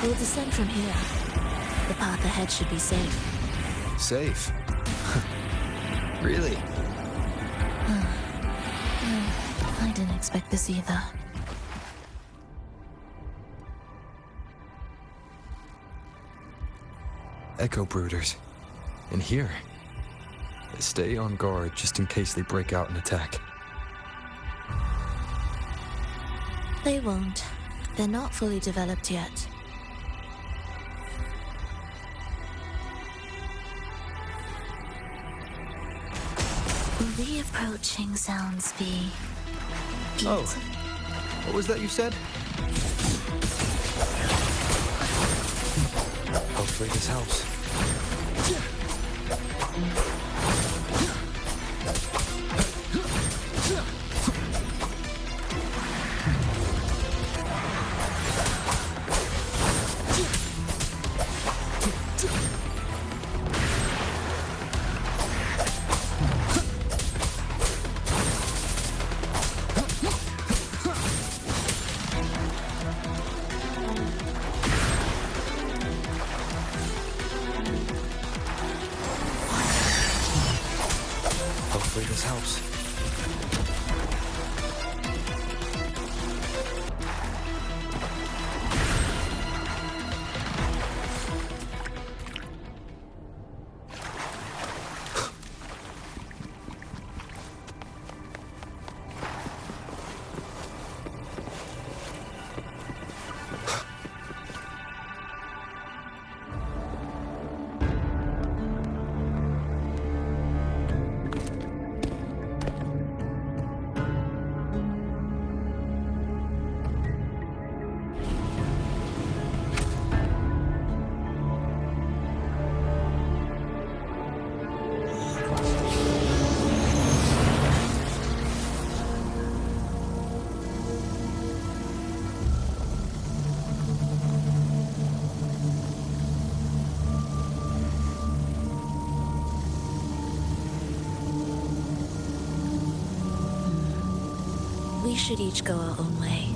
We'll descend from here. The path ahead should be safe. Safe? Really? I didn't expect this either. Echo brooders. In here. Stay on guard just in case they break out and attack. They won't. They're not fully developed yet. Will the approaching sounds be... Oh, what was that you said? Hopefully this helps. Hopefully this helps. We should each go our own way.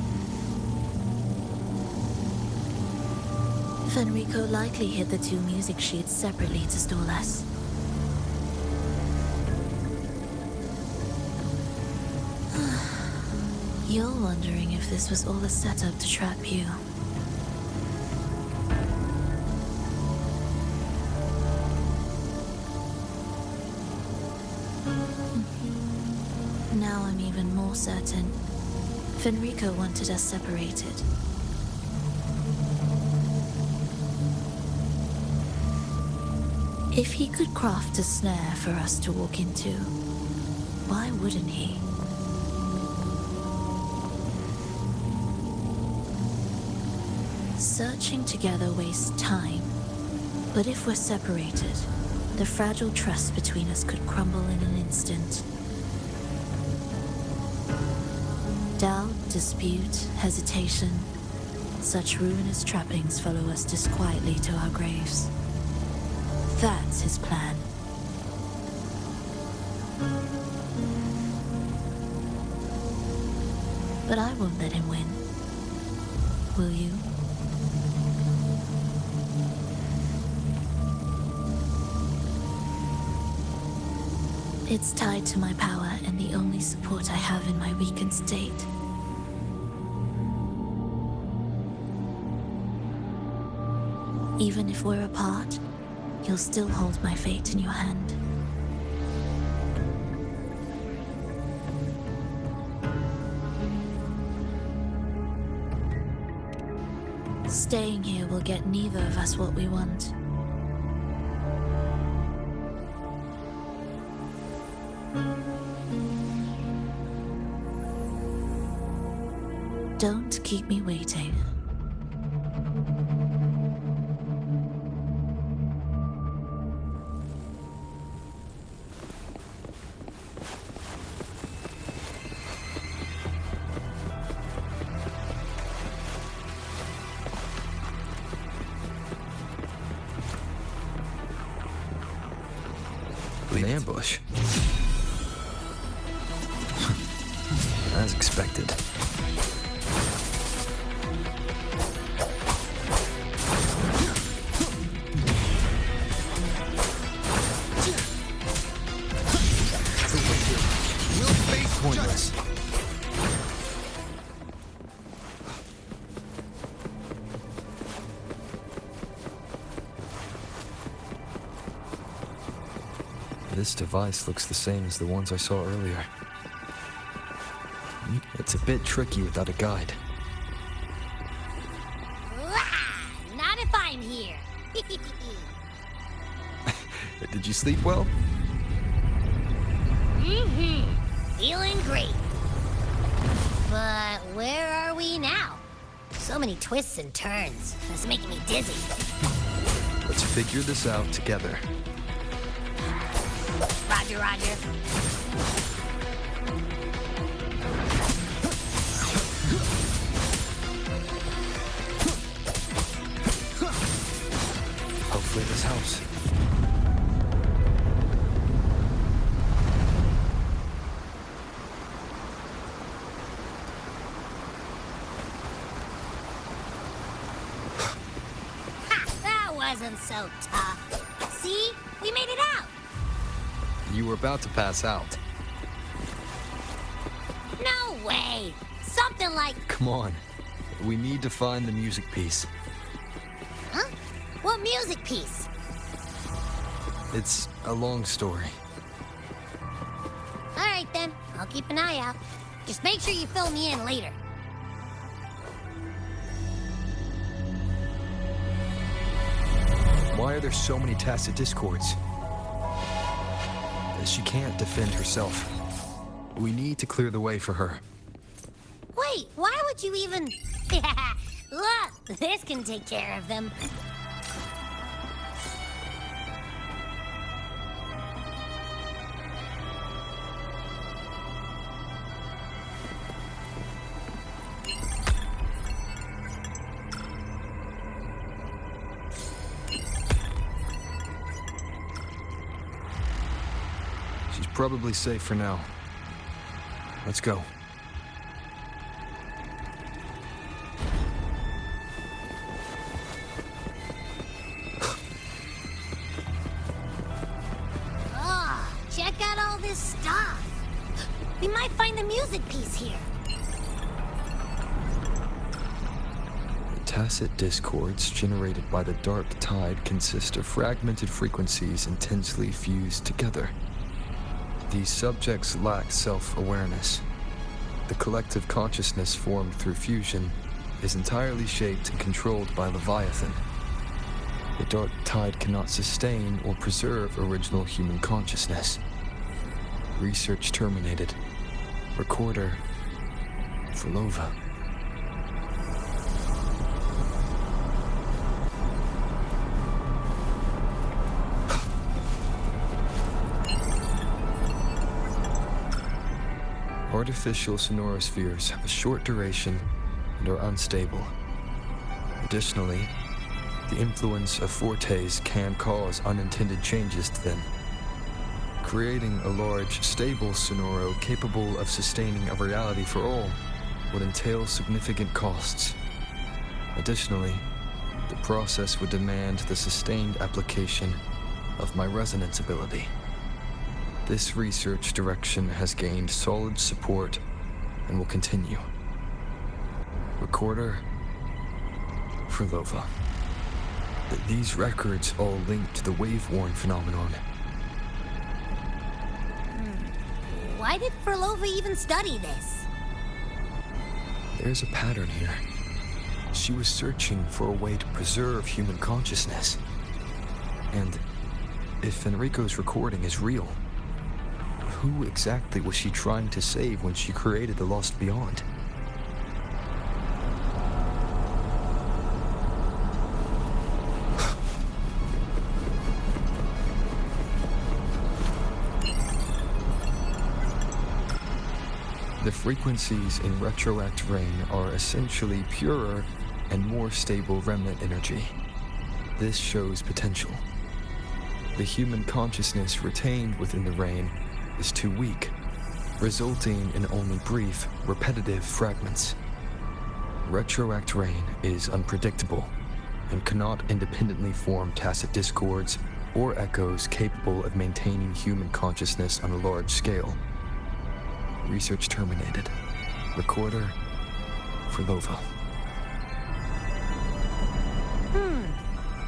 Fenrico likely hid the two music sheets separately to stall us. You're wondering if this was all a setup to trap you. Now I'm even more certain. Fenrico wanted us separated. If he could craft a snare for us to walk into, why wouldn't he? Searching together wastes time, but if we're separated, the fragile trust between us could crumble in an instant. Doubt, dispute, hesitation, such ruinous trappings follow us disquietly to our graves. That's his plan. But I won't let him win. Will you? It's tied to my power and the only support I have in my weakened state. Even if we're apart, you'll still hold my fate in your hand. Staying here will get neither of us what we want. Don't keep me waiting. An ambush. As expected. this. This device looks the same as the ones I saw earlier. It's a bit tricky without a guide. Not if I'm here. Did you sleep well? Feeling great. But where are we now? So many twists and turns. It's making me dizzy. Let's figure this out together. Roger, Roger. Hopefully this helps. That wasn't so tough. See? We made it out. You were about to pass out. No way. Something like... Come on. We need to find the music piece. Huh? What music piece? It's a long story. All right, then. I'll keep an eye out. Just make sure you fill me in later. Why are there so many tacit discords? She can't defend herself. We need to clear the way for her. Wait, why would you even... Look, this can take care of them. She's probably safe for now. Let's go. Oh, check out all this stuff. We might find the music piece here. The tacit discords generated by the dark tide consist of fragmented frequencies intensely fused together. These subjects lack self-awareness. The collective consciousness formed through fusion is entirely shaped and controlled by Leviathan. The dark tide cannot sustain or preserve original human consciousness. Research terminated. Recorder, Phrolova. Artificial sonorospheres have a short duration and are unstable. Additionally, the influence of fortes can cause unintended changes to them. Creating a large, stable sonoro capable of sustaining a reality for all would entail significant costs. Additionally, the process would demand the sustained application of my resonance ability. This research direction has gained solid support and will continue. Recorder, Phrolova. These records all link to the wave-worn phenomenon. Why did Phrolova even study this? There's a pattern here. She was searching for a way to preserve human consciousness. And if Enrico's recording is real, who exactly was she trying to save when she created the Lost Beyond? The frequencies in retroact rain are essentially purer and more stable remnant energy. This shows potential. The human consciousness retained within the rain is too weak, resulting in only brief, repetitive fragments. Retroact rain is unpredictable and cannot independently form tacit discords or echoes capable of maintaining human consciousness on a large scale. Research terminated. Recorder, Phrolova.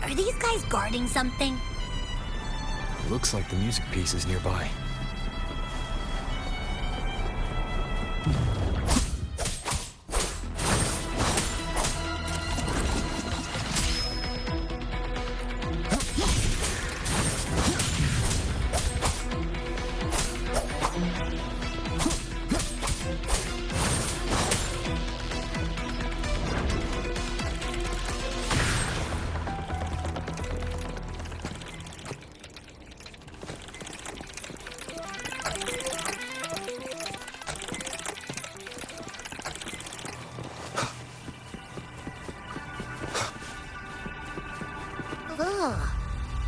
Are these guys guarding something? Looks like the music piece is nearby.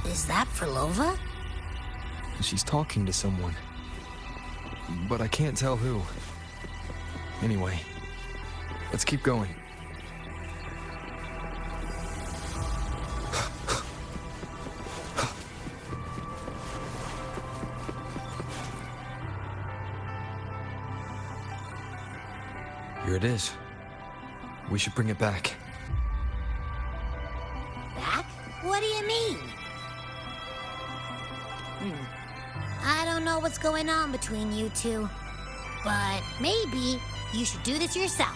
Is that Phrolova? She's talking to someone. But I can't tell who. Anyway, let's keep going. Here it is. We should bring it back. Back? What do you mean? I don't know what's going on between you two, but maybe you should do this yourself.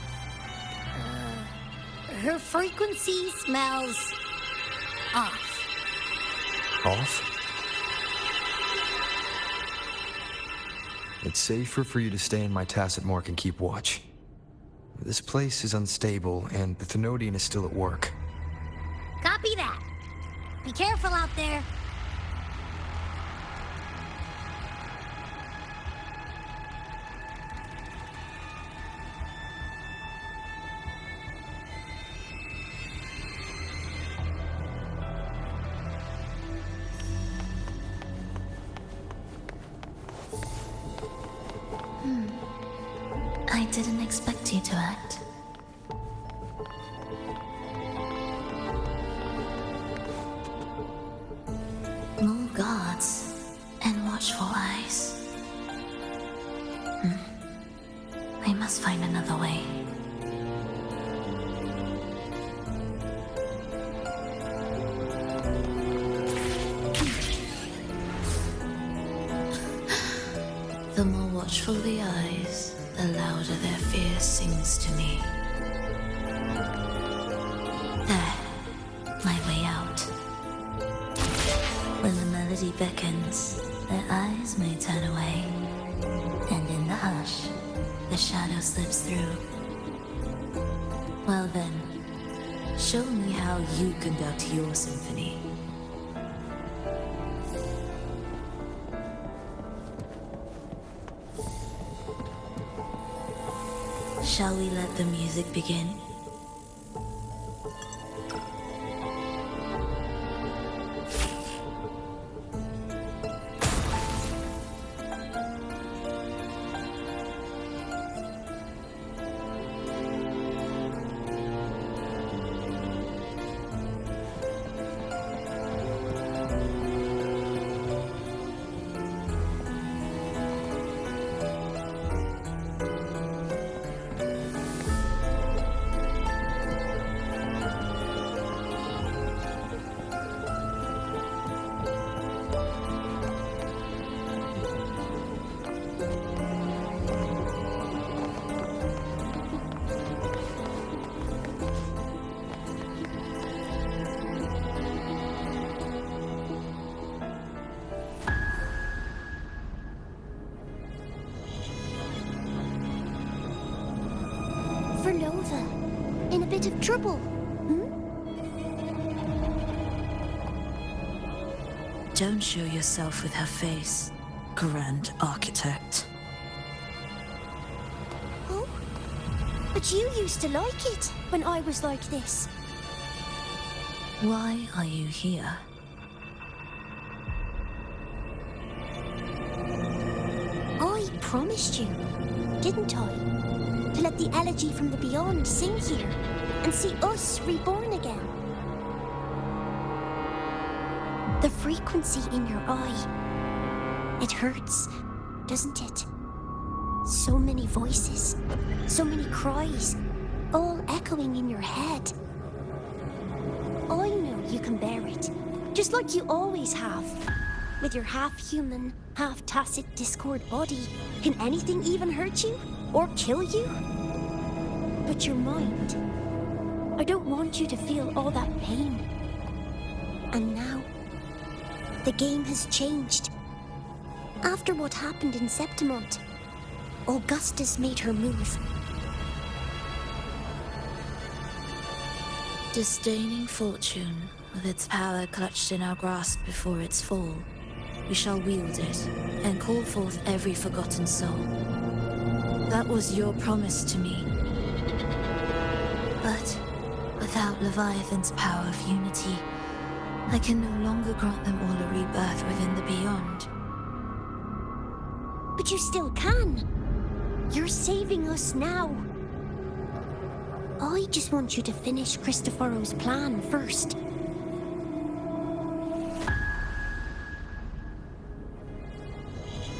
Her frequency smells off. Off? It's safer for you to stay in my tacit mark and keep watch. This place is unstable, and the Thenodian is still at work. Copy that. Be careful out there. I didn't expect you to act. More guards and watchful eyes. I must find another way. The more watchful the eyes, the louder their fear sings to me. There, my way out. When the melody beckons, their eyes may turn away, and in the hush, the shadow slips through. Well then, show me how you conduct your symphony. Shall we let the music begin? Phrolova, in a bit of trouble. Don't show yourself with her face, Grand Architect. Oh? But you used to like it when I was like this. Why are you here? I promised you, didn't I? To let the elegy from the beyond sing here and see us reborn again. The frequency in your eye, it hurts, doesn't it? So many voices, so many cries, all echoing in your head. I know you can bear it, just like you always have. With your half-human, half-tacit Discord body, can anything even hurt you? Or kill you? But your mind, I don't want you to feel all that pain. And now, the game has changed. After what happened in Septimont, Augustus made her move. Disdaining fortune, with its power clutched in our grasp before its fall, we shall wield it and call forth every forgotten soul. That was your promise to me. But without Leviathan's power of unity, I can no longer grant them all a rebirth within the beyond. But you still can. You're saving us now. I just want you to finish Cristoforo's plan first.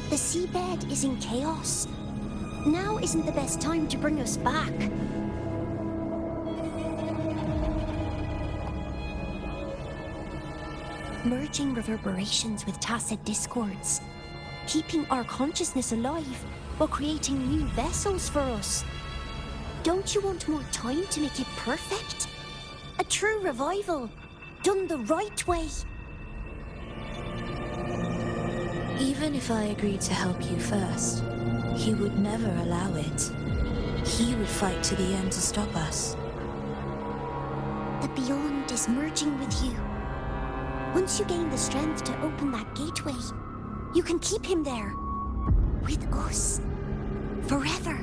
The seabed is in chaos. Now isn't the best time to bring us back. Merging reverberations with tacit discords. Keeping our consciousness alive while creating new vessels for us. Don't you want more time to make it perfect? A true revival, done the right way. Even if I agreed to help you first, he would never allow it. He would fight to the end to stop us. The Beyond is merging with you. Once you gain the strength to open that gateway, you can keep him there. With us. Forever.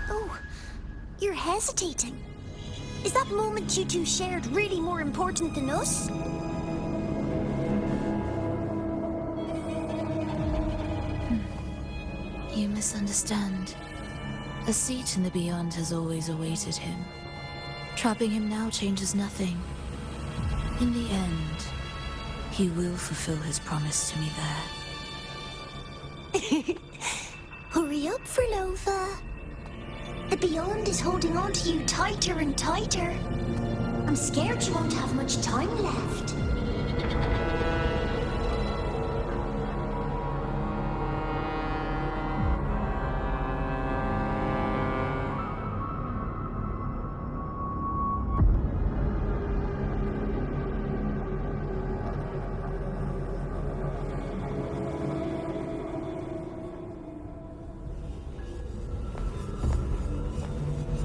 Oh, you're hesitating. Is that moment you two shared really more important than us? You misunderstand. A seat in the Beyond has always awaited him. Trapping him now changes nothing. In the end, he will fulfill his promise to me there. Hurry up, Phrolova. The Beyond is holding on to you tighter and tighter. I'm scared you won't have much time left.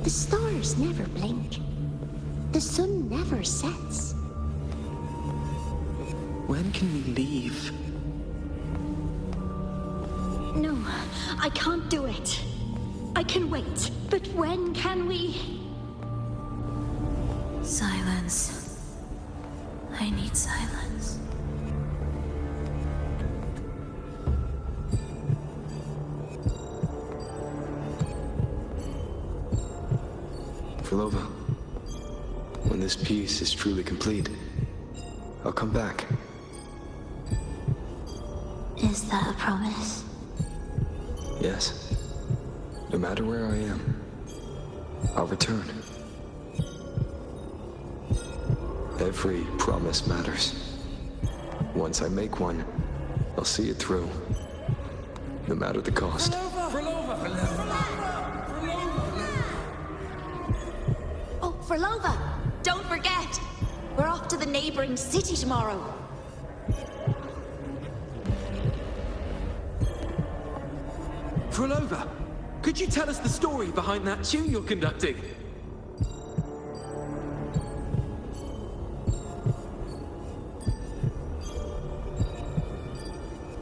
The stars never blink. The sun never sets. When can we leave? No, I can't do it. I can wait, but when can we? Silence. I need silence. Phrolova, when this piece is truly complete, I'll come back. Is that a promise? Yes. No matter where I am, I'll return. Every promise matters. Once I make one, I'll see it through. No matter the cost. Oh, Phrolova, don't forget. We're off to the neighboring city tomorrow. Phrolova, could you tell us the story behind that tune you're conducting?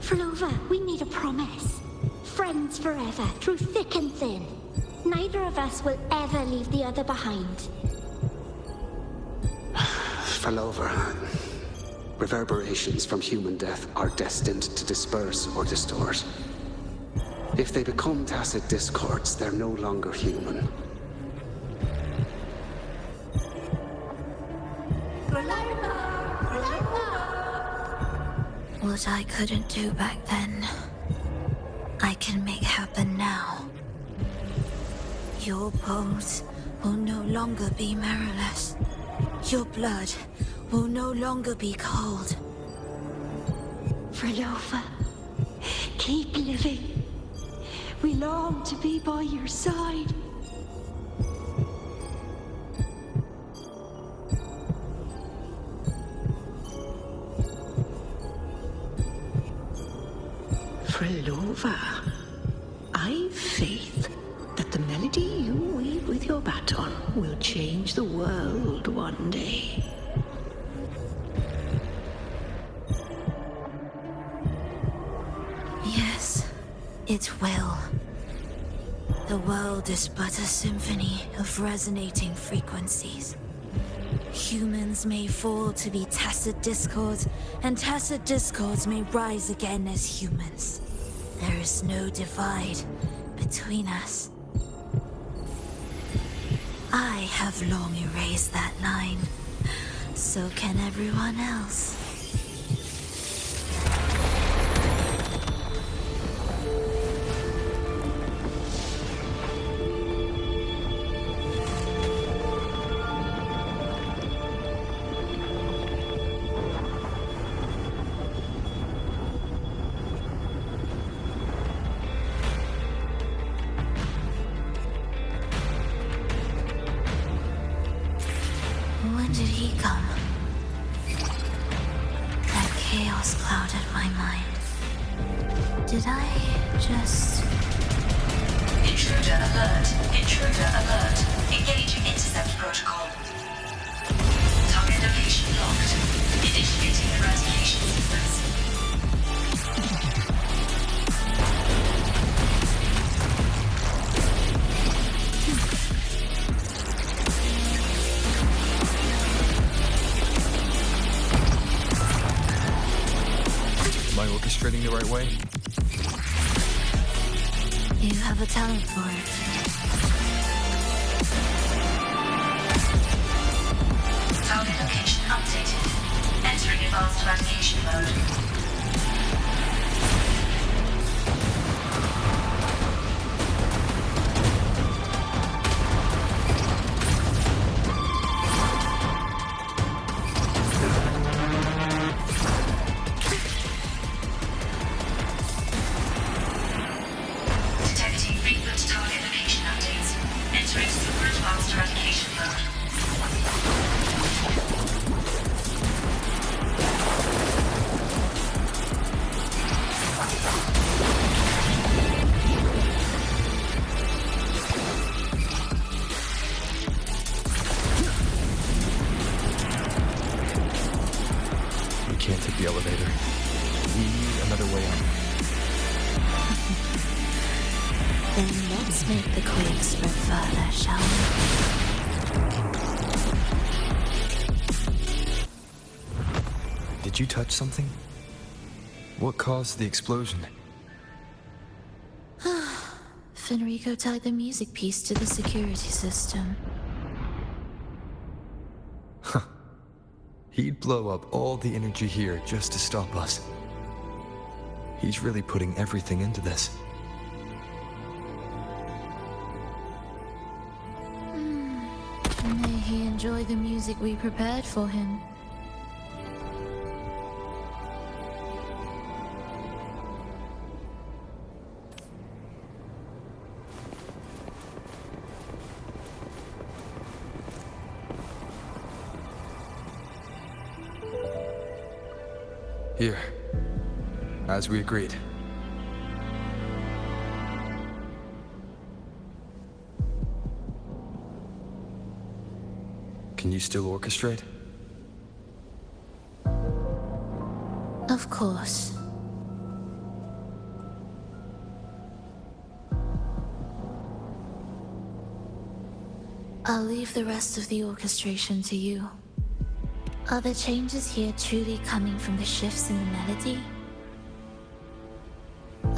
Phrolova, we need a promise. Friends forever, through thick and thin. Neither of us will ever leave the other behind. Phrolova, reverberations from human death are destined to disperse or distort. If they become tacit discords, they're no longer human. Phrolova! What I couldn't do back then, I can make happen now. Your bones will no longer be marrowless. Your blood will no longer be cold. Phrolova, keep living. We long to be by your side. Phrolova, I've faith that the melody you weave with your baton will change the world one day. Yes, it will. The world is but a symphony of resonating frequencies. Humans may fall to be tacit discords, and tacit discords may rise again as humans. There is no divide between us. I have long erased that line. So can everyone else. When did he come? That chaos clouded my mind. Did I just... Intruder alert. Intruder alert. Engaging intercept protocol. Target location locked. Initiating eradication sequence. Am I orchestrating the right way? You have a talent for it. Target location updated. Entering advanced eradication mode. Detecting frequent target location updates. Entering super advanced eradication mode. We can't take the elevator. We need another way out. Then let's make the quake spread further, shall we? Did you touch something? What caused the explosion? Fenrico tied the music piece to the security system. He'd blow up all the energy here just to stop us. He's really putting everything into this. May he enjoy the music we prepared for him. Here, as we agreed. Can you still orchestrate? Of course. I'll leave the rest of the orchestration to you. Are the changes here truly coming from the shifts in the melody?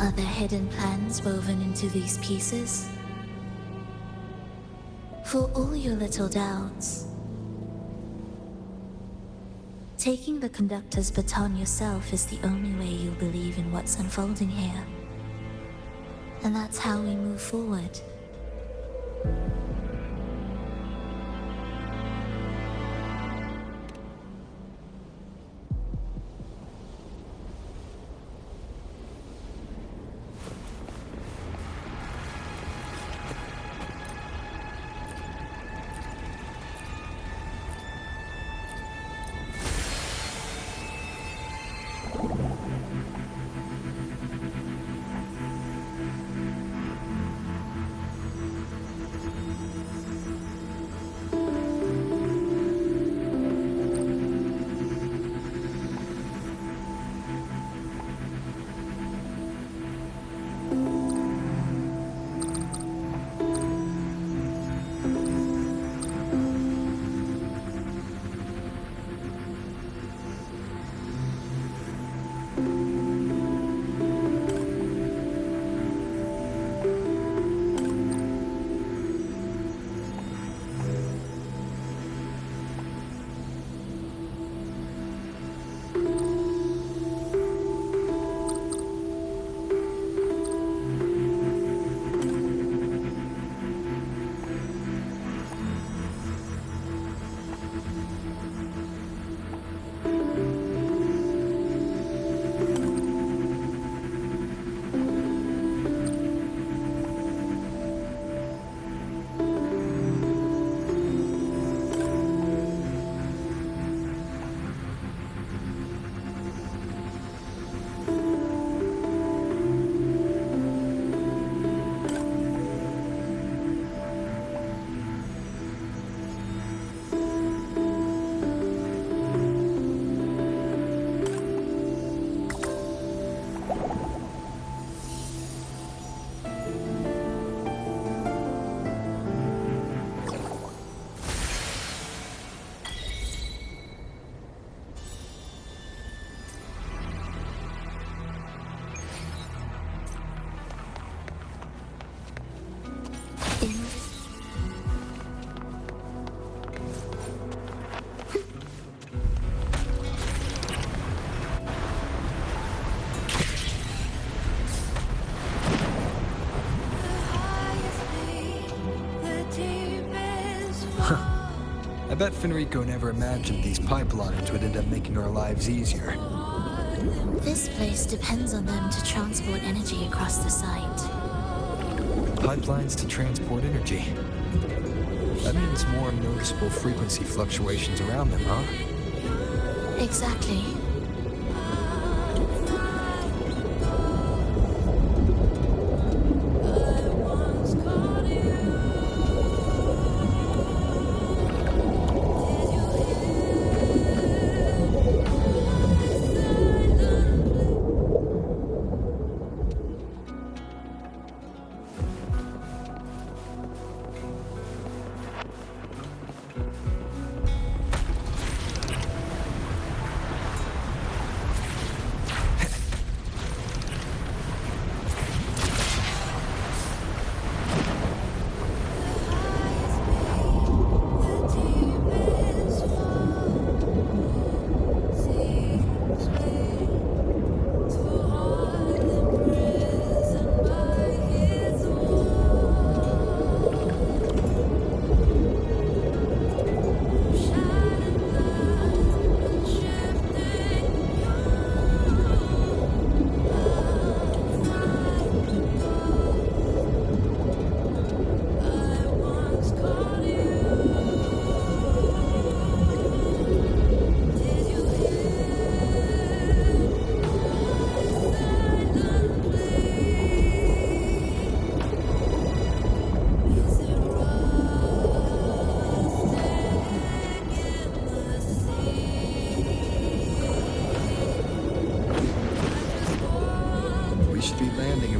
Are there hidden plans woven into these pieces? For all your little doubts, Taking the conductor's baton yourself is the only way you'll believe in what's unfolding here. And that's how we move forward. I bet Fenrico never imagined these pipelines would end up making our lives easier. This place depends on them to transport energy across the site. Pipelines to transport energy. That means more noticeable frequency fluctuations around them, huh? Exactly.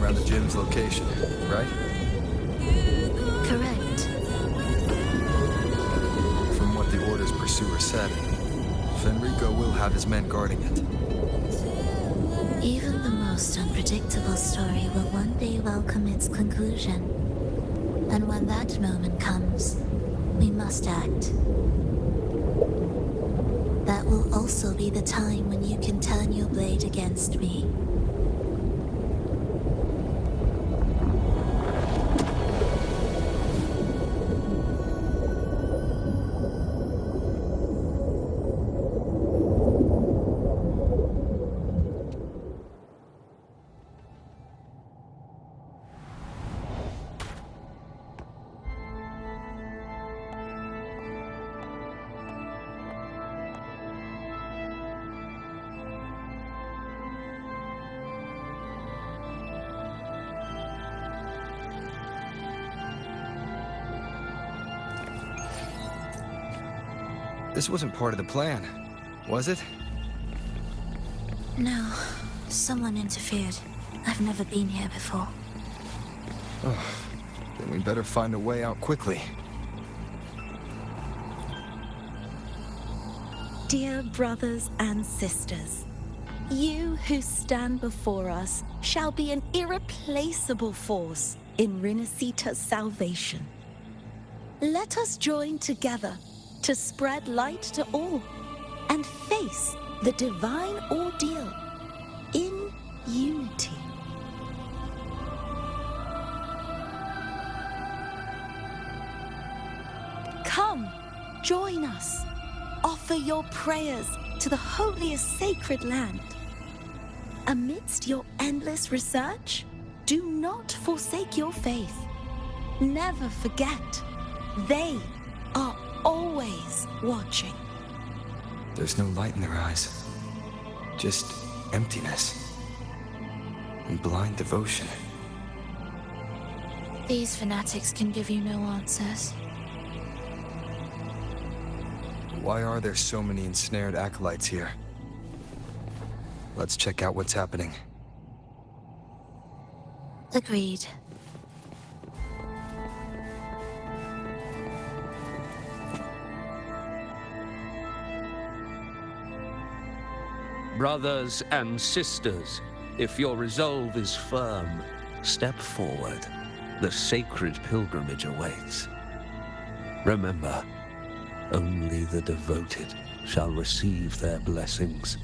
Around the gym's location, right? Correct. From what the Order's pursuer said, Fenrico will have his men guarding it. Even the most unpredictable story will one day welcome its conclusion. And when that moment comes, we must act. That will also be the time when you can turn your blade against me. This wasn't part of the plan, was it? No, someone interfered. I've never been here before. Then we better find a way out quickly. Dear brothers and sisters, you who stand before us shall be an irreplaceable force in Rinasita's salvation. Let us join together to spread light to all and face the divine ordeal in unity. Come, join us. Offer your prayers to the holiest sacred land. Amidst your endless research, do not forsake your faith. Never forget, they are always watching. There's no light in their eyes. Just emptiness. And blind devotion. These fanatics can give you no answers. Why are there so many ensnared acolytes here? Let's check out what's happening. Agreed. Brothers and sisters, if your resolve is firm, step forward. The sacred pilgrimage awaits. Remember, only the devoted shall receive their blessings.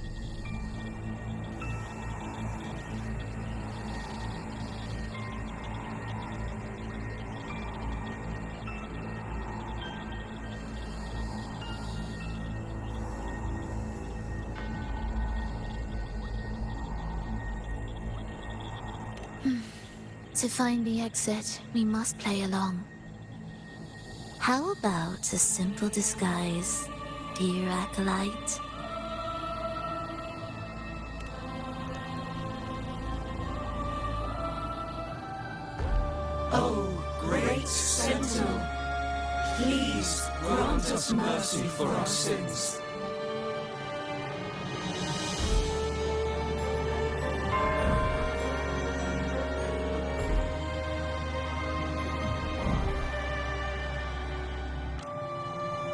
To find the exit, we must play along. How about a simple disguise, dear acolyte? Oh, great Sentinel, please grant us mercy for our sins.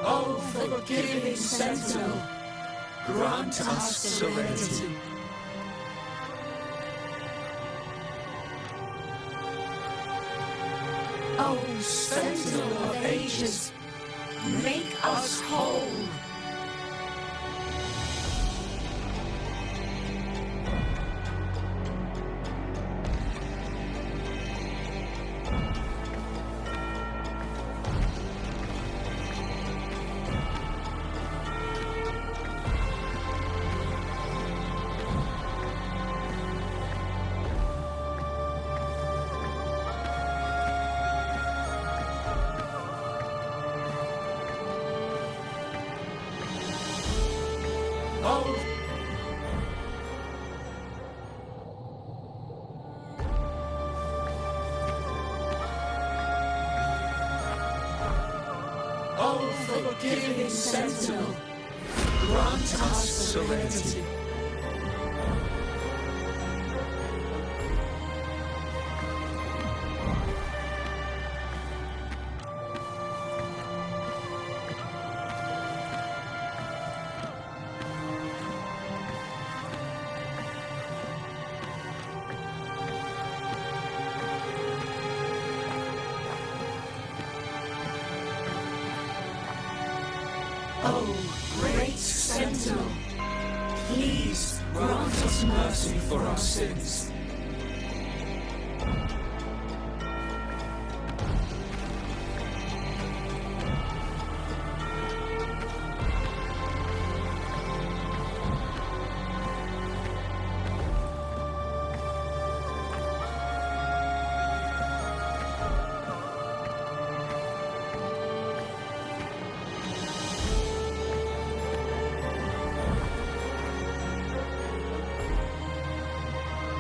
Oh, forgiving Sentinel, grant us serenity. Oh, Sentinel of ages, make us whole. Oh, forgiving Sentinel, grant us serenity. Oh, great Sentinel, Please grant us mercy for our sins.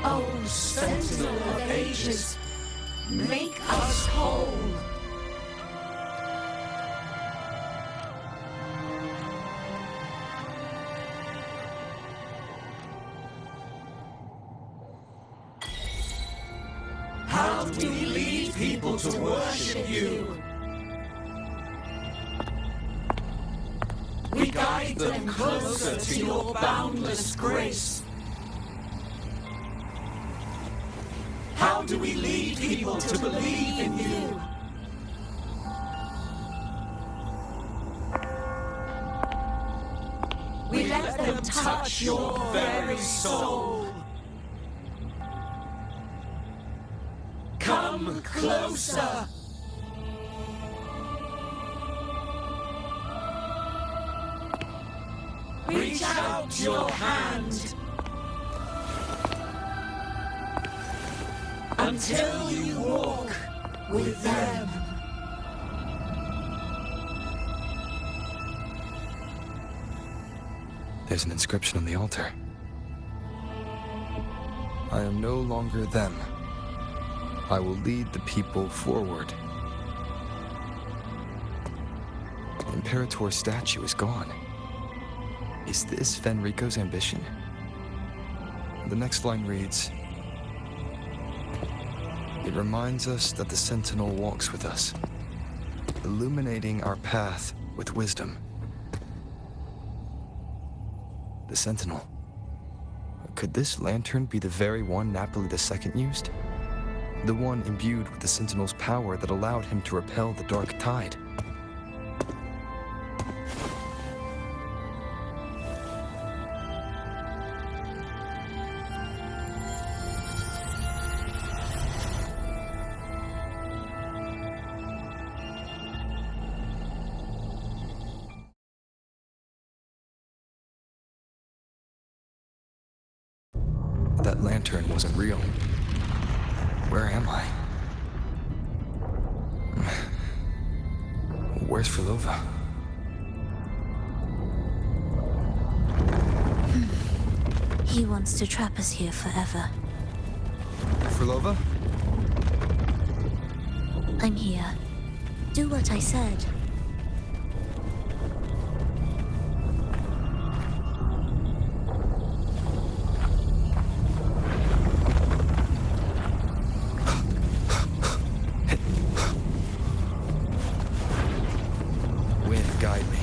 O Sentinel of Ages, make us whole. How do we lead people to worship you? We guide them closer to your boundless grace. How do we lead people to believe in you? We let them touch your very soul. Come closer. Reach out your hand. Until you walk with them. There's an inscription on the altar. I am no longer them. I will lead the people forward. The Imperator's statue is gone. Is this Fenrico's ambition? The next line reads, it reminds us that the Sentinel walks with us, illuminating our path with wisdom. The Sentinel. Could this lantern be the very one Napoli II used? The one imbued with the Sentinel's power that allowed him to repel the dark tide? That lantern wasn't real. Where am I? Where's Phrolova? He wants to trap us here forever. Phrolova? I'm here. Do what I said. Guide me.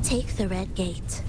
Take the red gate.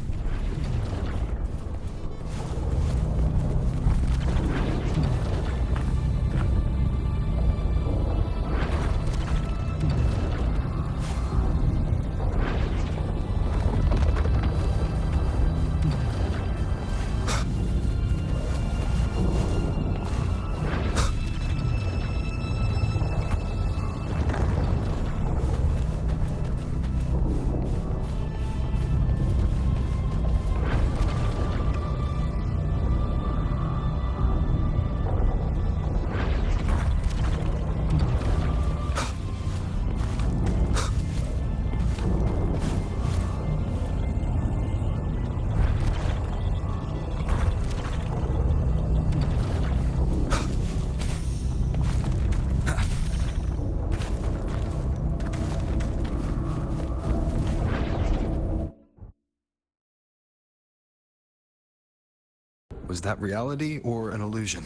Was that reality or an illusion?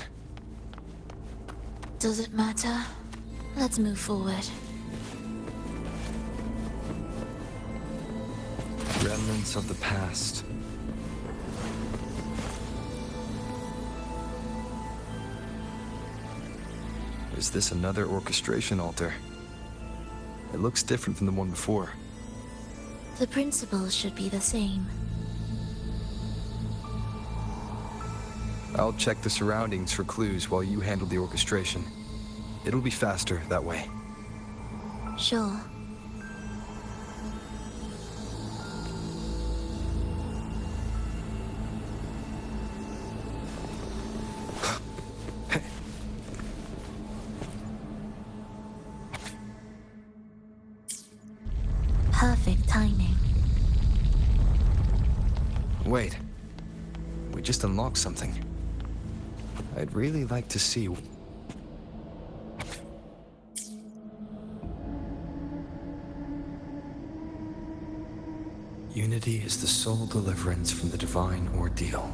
Does it matter? Let's move forward. remnants of the past. Is this another orchestration altar? It looks different from the one before. The principles should be the same. I'll check the surroundings for clues while you handle the orchestration. It'll be faster that way. Sure. Perfect timing. Wait. We just unlocked something. I'd really like to see... Unity is the sole deliverance from the divine ordeal.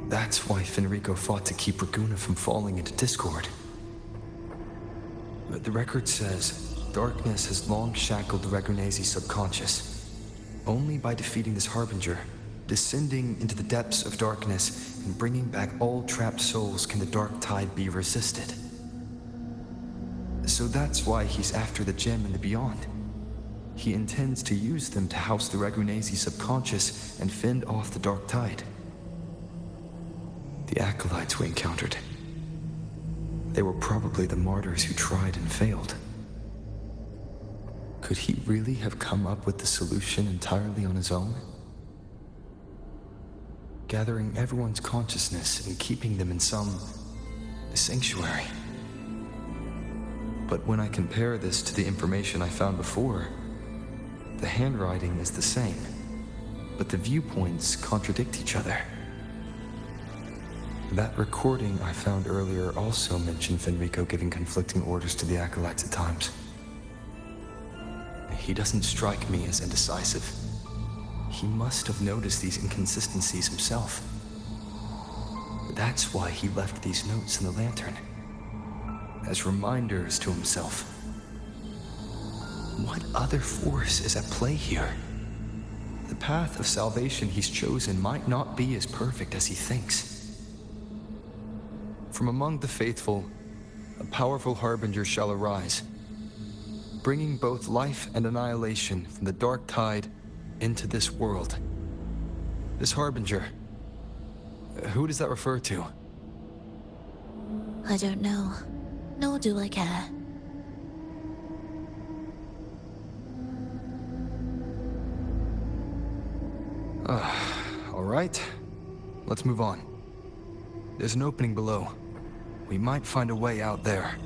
That's why Fenrico fought to keep Raguna from falling into discord. But the record says, darkness has long shackled the Ragunese's subconscious. Only by defeating this harbinger, descending into the depths of darkness, and bringing back all trapped souls can the dark tide be resisted. So that's why he's after the gem and the beyond. He intends to use them to house the Ragunese's subconscious and fend off the dark tide. The acolytes we encountered. They were probably the martyrs who tried and failed. Could he really have come up with the solution entirely on his own? Gathering everyone's consciousness and keeping them in some sanctuary. But when I compare this to the information I found before, the handwriting is the same, but the viewpoints contradict each other. That recording I found earlier also mentioned Fenrico giving conflicting orders to the acolytes at times. He doesn't strike me as indecisive. He must have noticed these inconsistencies himself. That's why he left these notes in the lantern, as reminders to himself. What other force is at play here? The path of salvation he's chosen might not be as perfect as he thinks. From among the faithful, a powerful harbinger shall arise, bringing both life and annihilation from the dark tide into this world. This harbinger, who does that refer to? I don't know, nor do I care. All right, let's move on. There's an opening below. We might find a way out there.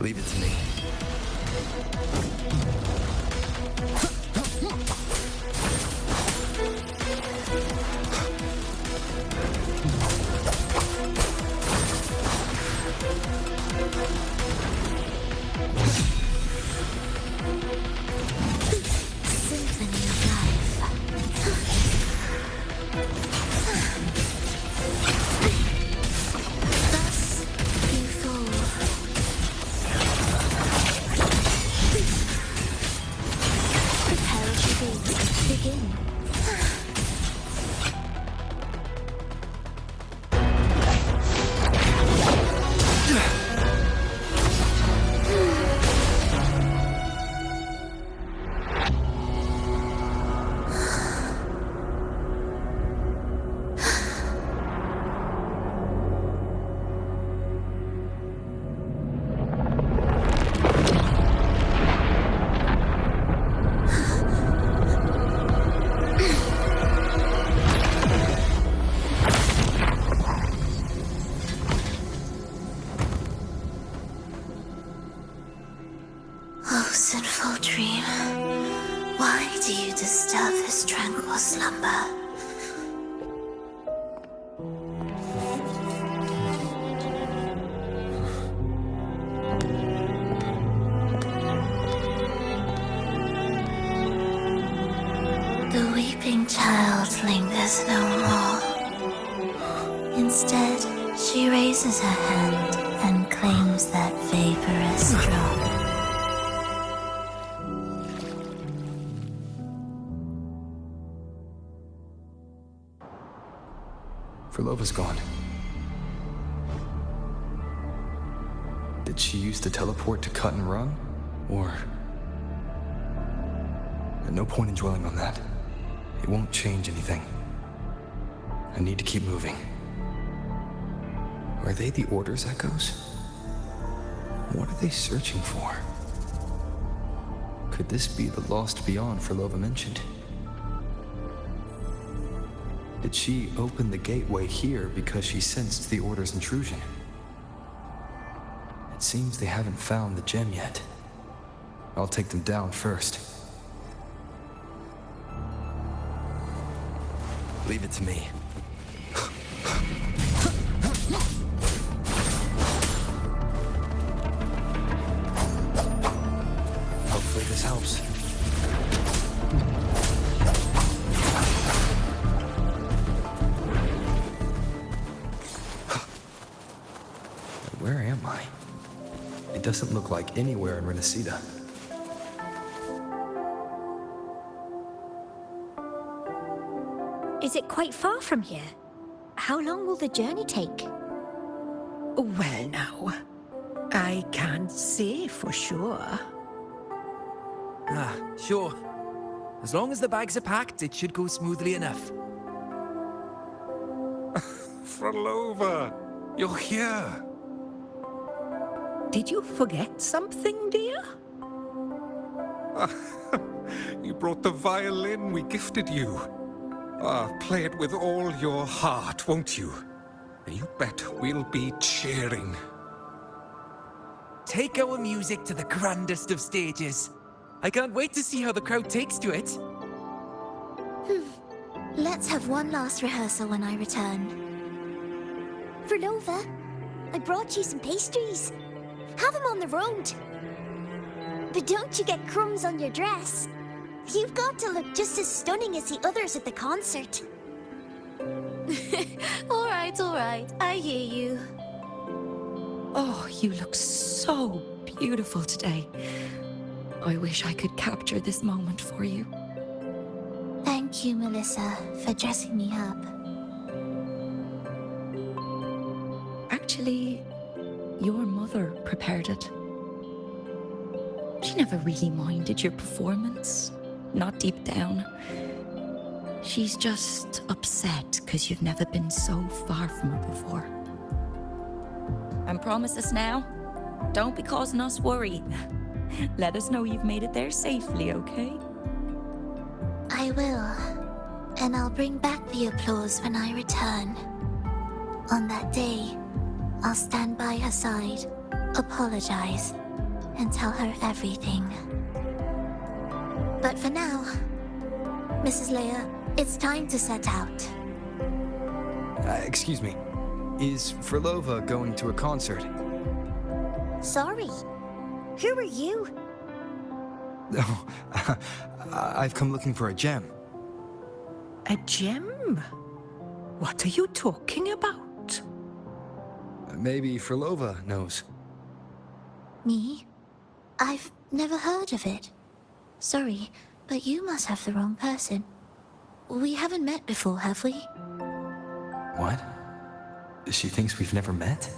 Leave it to me. Slumber. The weeping child lingers no more. Instead, she raises her hand and claims that vaporous drop. Phrolova's gone. Did she use the teleport to cut and run? Or... No point in dwelling on that. It won't change anything. I need to keep moving. Are they the Order's echoes? What are they searching for? Could this be the lost beyond Phrolova mentioned? Did she open the gateway here because she sensed the Order's intrusion? It seems they haven't found the gem yet. I'll take them down first. Leave it to me. Hopefully this helps. Where am I? It doesn't look like anywhere in Renacita. Is it quite far from here? How long will the journey take? Well, now, I can't say for sure. Sure. As long as the bags are packed, it should go smoothly enough. Phrolova, you're here. Did you forget something, dear? You brought the violin we gifted you. Play it with all your heart, won't you? You bet we'll be cheering. Take our music to the grandest of stages. I can't wait to see how the crowd takes to it. Let's have one last rehearsal when I return. Phrolova, I brought you some pastries. Have them on the road. But don't you get crumbs on your dress. You've got to look just as stunning as the others at the concert. All right, I hear you. Oh, you look so beautiful today. I wish I could capture this moment for you. Thank you, Melissa, for dressing me up. Actually, your mother prepared it. She never really minded your performance, not deep down. She's just upset because you've never been so far from her before. And promise us now, don't be causing us worry. Let us know you've made it there safely, okay? I will. And I'll bring back the applause when I return. On that day, I'll stand by her side, apologize, and tell her everything. But for now, Mrs. Leia, it's time to set out. Excuse me. Is Phrolova going to a concert? Sorry. Who are you? Oh, I've come looking for a gem. A gem? What are you talking about? Maybe Phrolova knows. Me? I've never heard of it. Sorry, but you must have the wrong person. We haven't met before, have we? What? She thinks we've never met?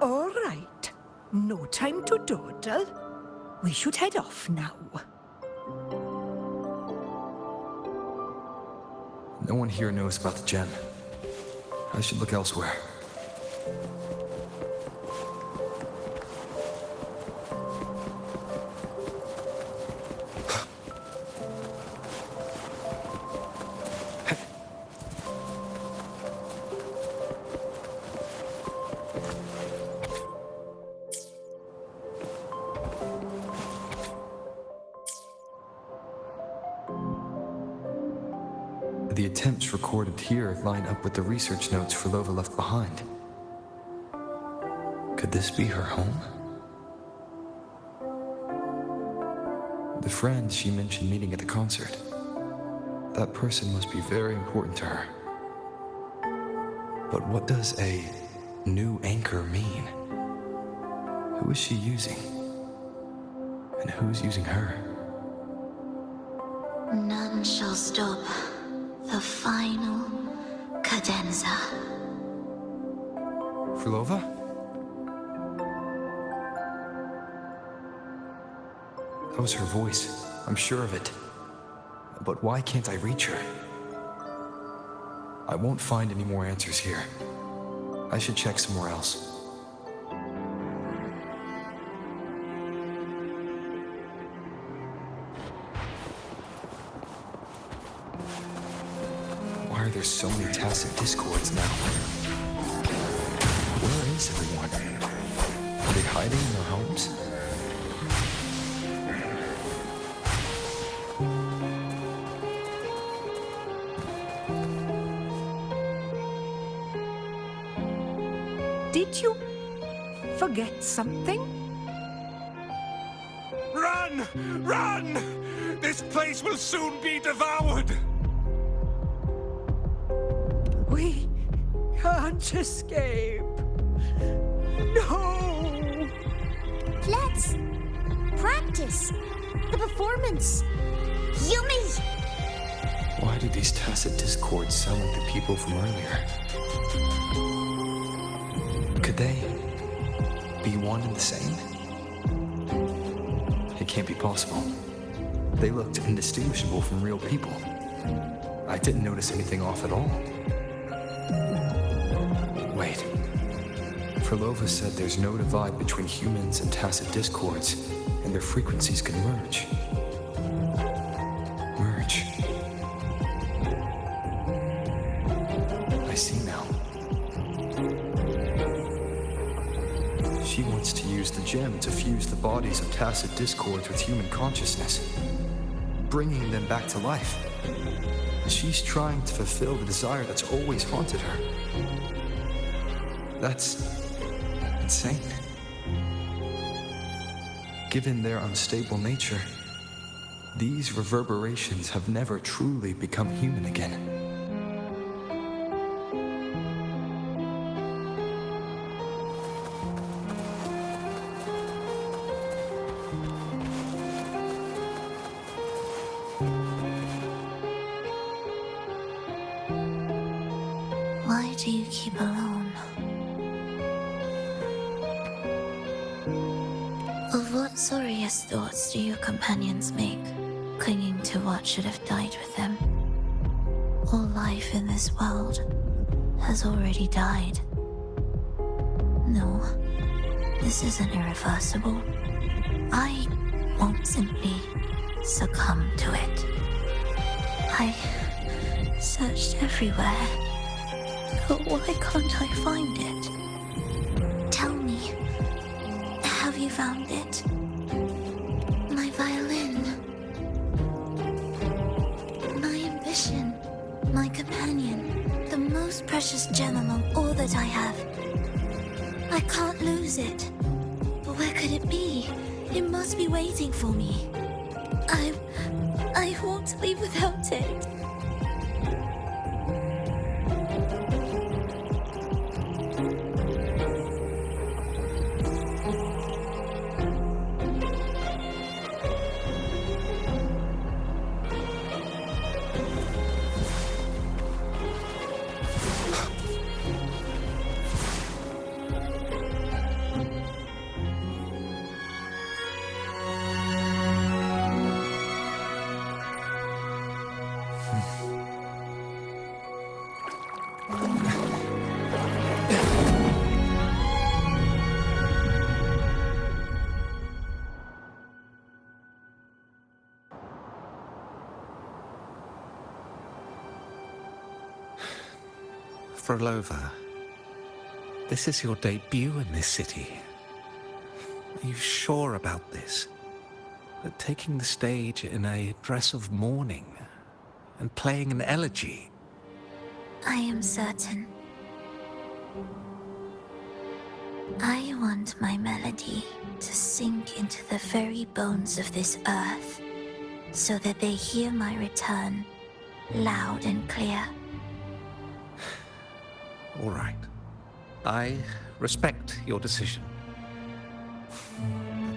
All right. No time to dawdle. We should head off now. No one here knows about the gem. I should look elsewhere. The attempts recorded here line up with the research notes Phrolova left behind. Could this be her home? The friend she mentioned meeting at the concert. That person must be very important to her. But what does a new anchor mean? Who is she using? And who's using her? None shall stop the final cadenza. Phrolova? That was her voice. I'm sure of it. But why can't I reach her? I won't find any more answers here. I should check somewhere else. Why are there so many tacit discords now? Where is everyone? Are they hiding in their homes? Did you forget something? Run! Run! This place will soon be devoured! We can't escape. No! Let's practice the performance. Yummy! Why do these tacit discords sound like the people from earlier? Could they be one and the same? It can't be possible. They looked indistinguishable from real people. I didn't notice anything off at all. Wait. Phrolova said there's no divide between humans and tacit discords, and their frequencies can merge. Merge. I see now. She wants to use the gem to fuse the bodies of tacit discords with human consciousness, bringing them back to life. She's trying to fulfill the desire that's always haunted her. That's insane. Given their unstable nature, these reverberations have never truly become human again. Why do you keep alone? Of what sorriest thoughts do your companions make, clinging to what should have died with them? All life in this world has already died. No, this isn't irreversible. I won't simply succumb to it. I searched everywhere, but why can't I find it? Tell me, have you found it? My violin. My ambition. My companion. The most precious gem among all that I have. I can't lose it. But where could it be? It must be waiting for me. I won't leave without it. Phrolova, this is your debut in this city. Are you sure about this? That taking the stage in a dress of mourning and playing an elegy? I am certain. I want my melody to sink into the very bones of this earth, so that they hear my return loud and clear. All right. I respect your decision.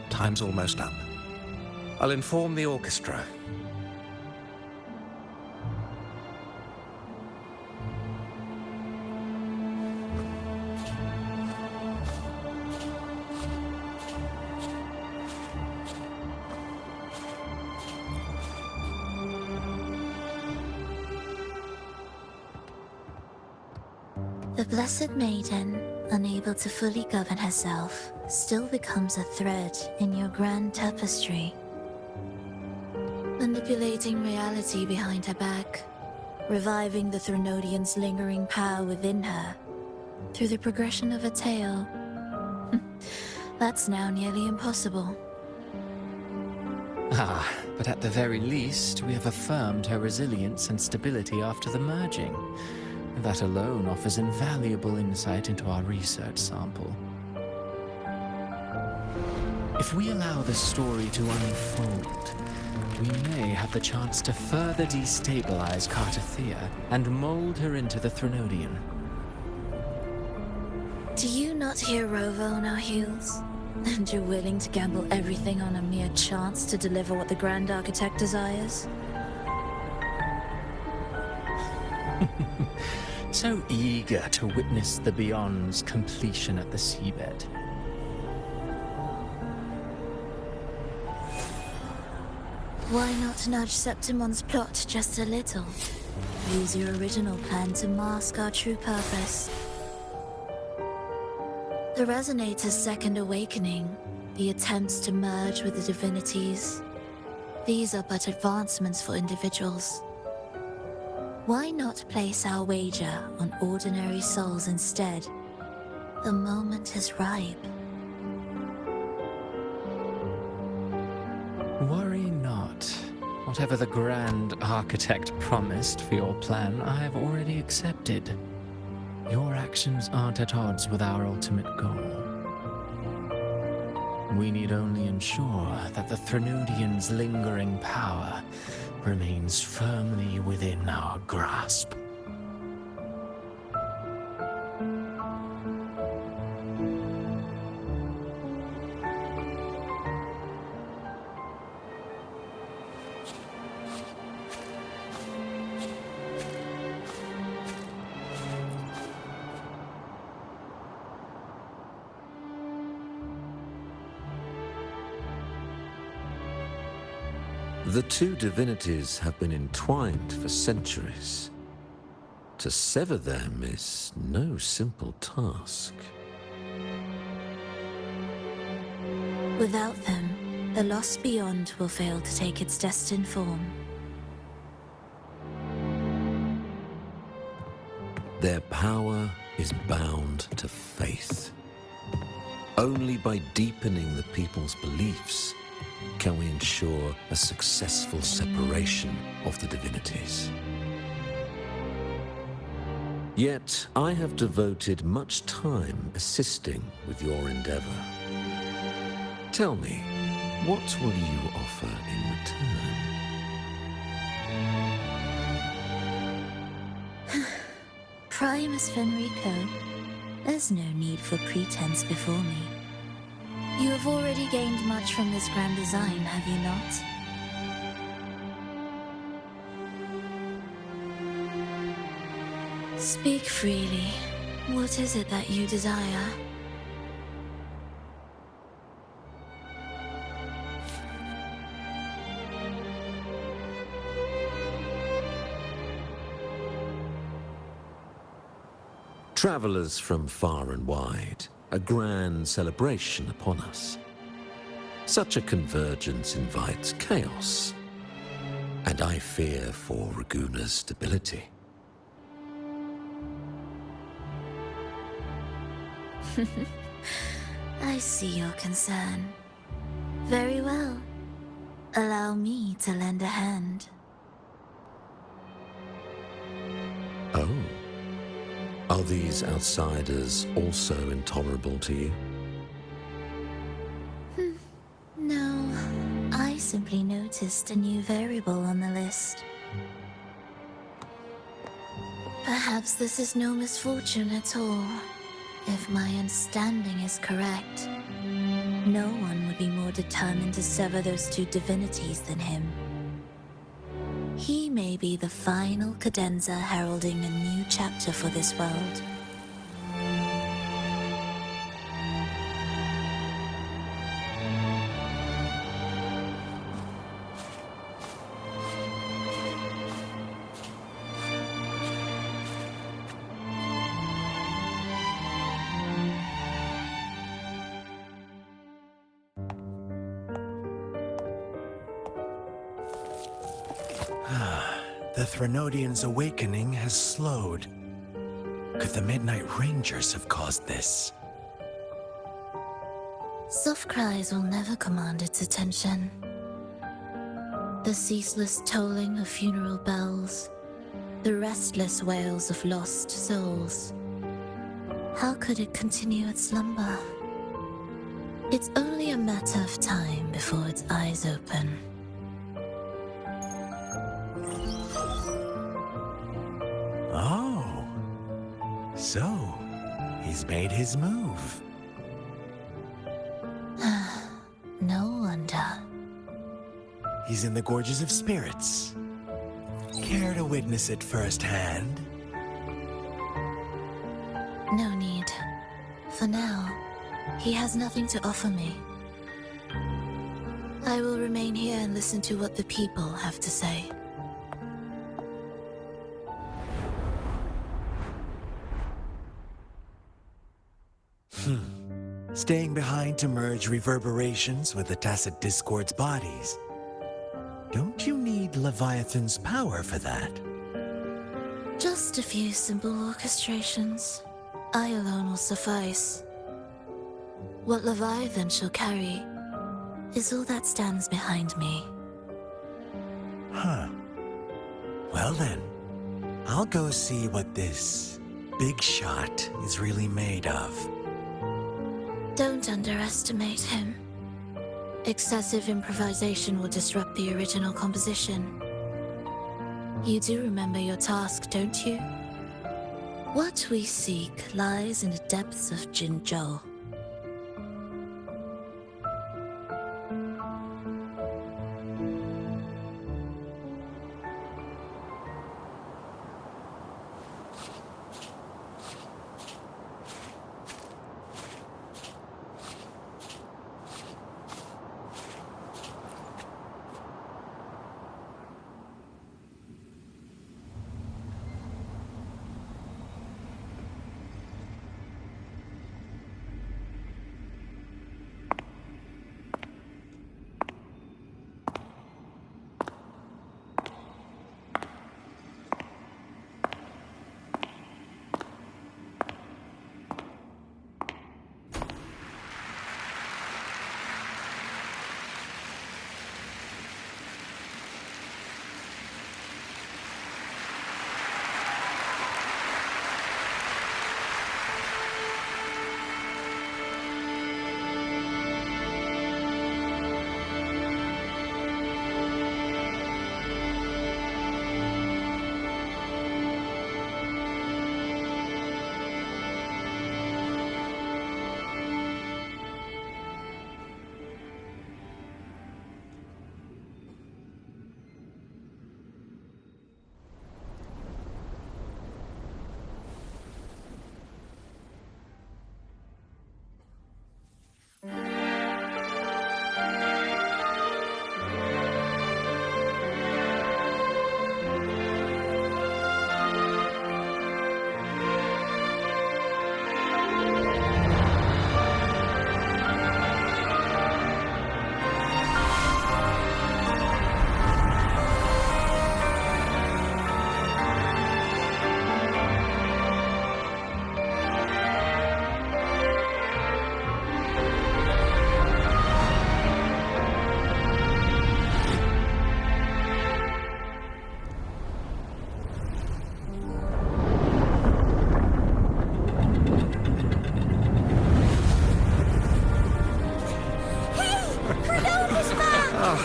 Time's almost up. I'll inform the orchestra. The Blessed Maiden, unable to fully govern herself, still becomes a thread in your grand tapestry. Manipulating reality behind her back, reviving the Threnodian's lingering power within her, through the progression of a tale. That's now nearly impossible. Ah, but at the very least, we have affirmed her resilience and stability after the merging. That alone offers invaluable insight into our research sample. If we allow the story to unfold, we may have the chance to further destabilize Cartathea and mold her into the Threnodian. Do you not hear Rover on our heels? And you're willing to gamble everything on a mere chance to deliver what the Grand Architect desires? So eager to witness the Beyond's completion at the seabed. Why not nudge Septimon's plot just a little? Use your original plan to mask our true purpose. The Resonator's second awakening, the attempts to merge with the divinities, these are but advancements for individuals. Why not place our wager on ordinary souls instead? The moment is ripe. Worry not. Whatever the Grand Architect promised for your plan, I have already accepted. Your actions aren't at odds with our ultimate goal. We need only ensure that the Threnodian's lingering power remains firmly within our grasp. The two divinities have been entwined for centuries. To sever them is no simple task. Without them, the lost beyond will fail to take its destined form. Their power is bound to faith. Only by deepening the people's beliefs can we ensure a successful separation of the divinities. Yet, I have devoted much time assisting with your endeavor. Tell me, what will you offer in return? Primus Fenrico, there's no need for pretense before me. You have already gained much from this grand design, have you not? Speak freely. What is it that you desire? Travelers from far and wide, a grand celebration upon us. Such a convergence invites chaos, and I fear for Raguna's stability. I see your concern. Very well. Allow me to lend a hand. Oh. Are these outsiders also intolerable to you? No, I simply noticed a new variable on the list. Perhaps this is no misfortune at all. If my understanding is correct, no one would be more determined to sever those two divinities than him. He may be the final cadenza heralding a new chapter for this world. The Threnodian's awakening has slowed. Could the Midnight Rangers have caused this? Soft cries will never command its attention. The ceaseless tolling of funeral bells, the restless wails of lost souls. How could it continue its slumber? It's only a matter of time before its eyes open. Oh. So, he's made his move. No wonder. He's in the Gorges of Spirits. Care to witness it firsthand? No need. For now, he has nothing to offer me. I will remain here and listen to what the people have to say. Staying behind to merge reverberations with the Tacit Discord's bodies. Don't you need Leviathan's power for that? Just a few simple orchestrations. I alone will suffice. What Leviathan shall carry is all that stands behind me. Huh. Well then, I'll go see what this big shot is really made of. Don't underestimate him. Excessive improvisation will disrupt the original composition. You do remember your task, don't you? What we seek lies in the depths of Jinzhou.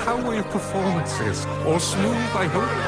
How were your performances? All smooth, I hope?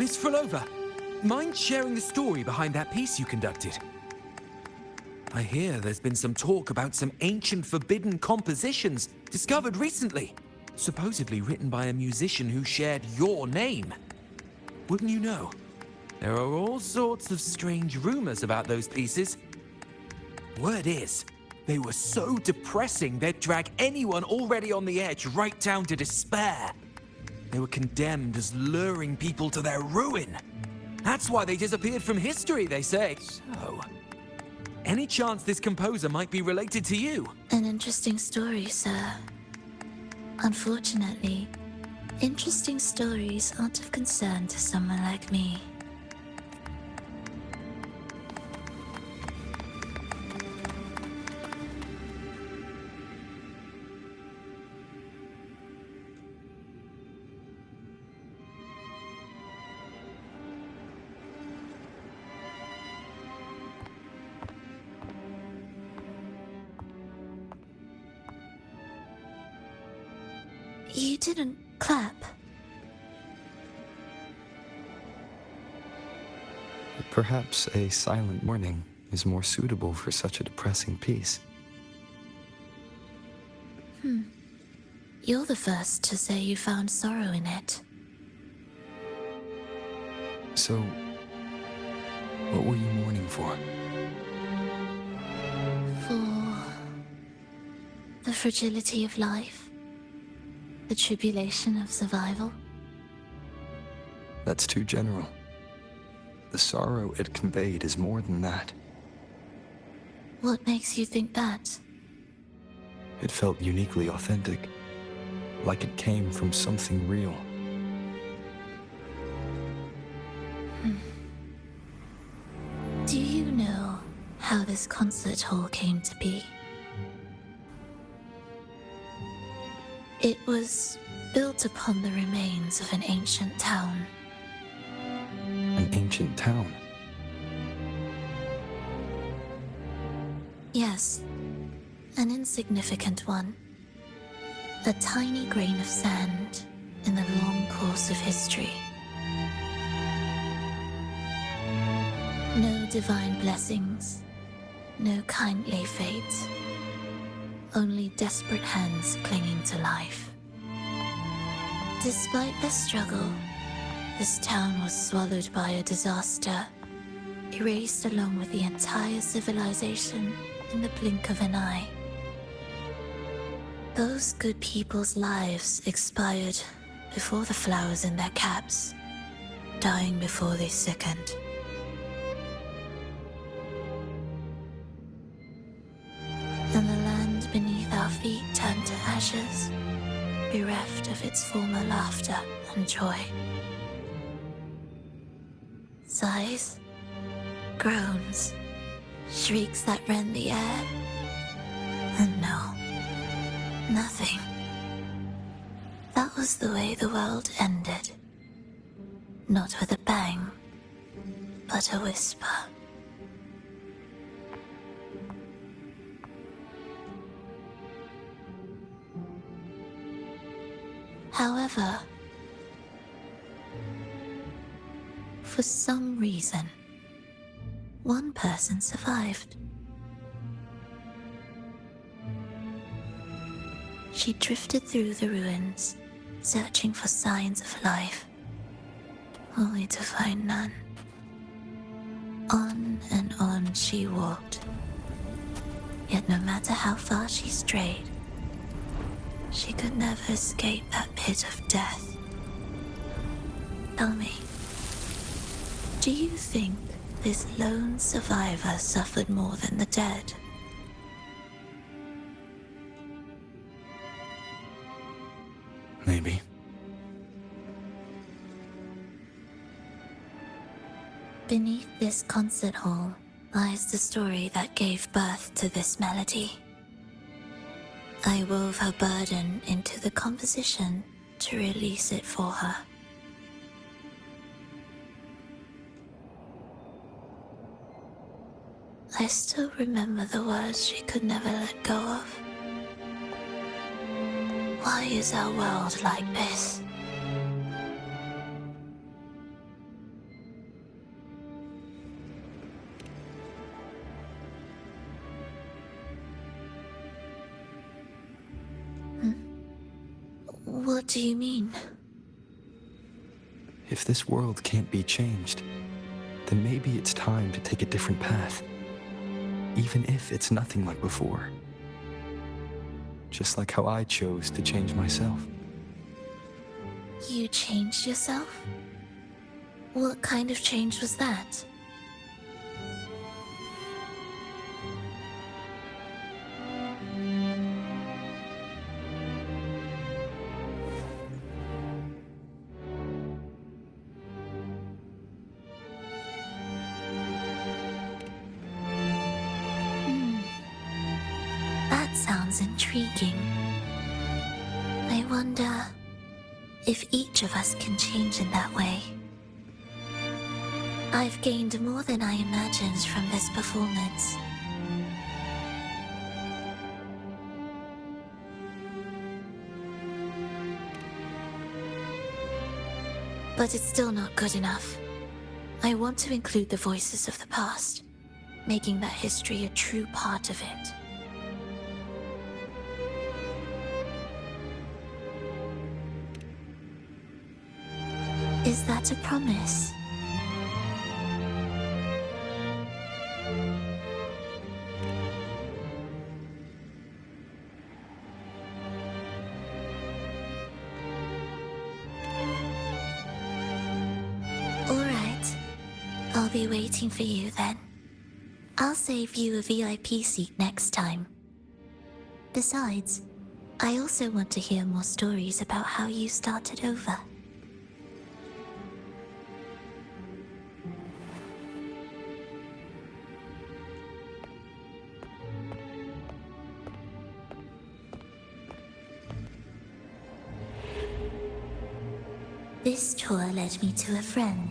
Miss Phrolova, mind sharing the story behind that piece you conducted? I hear there's been some talk about some ancient forbidden compositions discovered recently, supposedly written by a musician who shared your name. Wouldn't you know? There are all sorts of strange rumors about those pieces. Word is, they were so depressing they'd drag anyone already on the edge right down to despair. They were condemned as luring people to their ruin. That's why they disappeared from history, they say. So, any chance this composer might be related to you? An interesting story, sir. Unfortunately, interesting stories aren't of concern to someone like me. You didn't clap. Perhaps a silent mourning is more suitable for such a depressing piece. You're the first to say you found sorrow in it. So, what were you mourning for? For the fragility of life, the tribulation of survival. That's too general. The sorrow it conveyed is more than that. What makes you think that? It felt uniquely authentic, like it came from something real. Do you know how this concert hall came to be? It was built upon the remains of an ancient town. An ancient town? Yes, an insignificant one. A tiny grain of sand in the long course of history. No divine blessings, no kindly fate. Only desperate hands clinging to life. Despite their struggle, this town was swallowed by a disaster, erased along with the entire civilization in the blink of an eye. Those good people's lives expired before the flowers in their caps, dying before they sickened. And the land beneath our feet turned to ashes, bereft of its former laughter and joy. Sighs, groans, shrieks that rend the air. And no, nothing. That was the way the world ended. Not with a bang, but a whisper. However, for some reason, one person survived. She drifted through the ruins, searching for signs of life, only to find none. On and on she walked, yet no matter how far she strayed, she could never escape that pit of death. Tell me, do you think this lone survivor suffered more than the dead? Maybe. Beneath this concert hall lies the story that gave birth to this melody. I wove her burden into the composition to release it for her. I still remember the words she could never let go of. Why is our world like this? What do you mean? If this world can't be changed, then maybe it's time to take a different path. Even if it's nothing like before. Just like how I chose to change myself. You changed yourself? What kind of change was that? That sounds intriguing. I wonder if each of us can change in that way. I've gained more than I imagined from this performance. But it's still not good enough. I want to include the voices of the past, making that history a true part of it. Is that a promise? All right. I'll be waiting for you then. I'll save you a VIP seat next time. Besides, I also want to hear more stories about how you started over. This tour led me to a friend.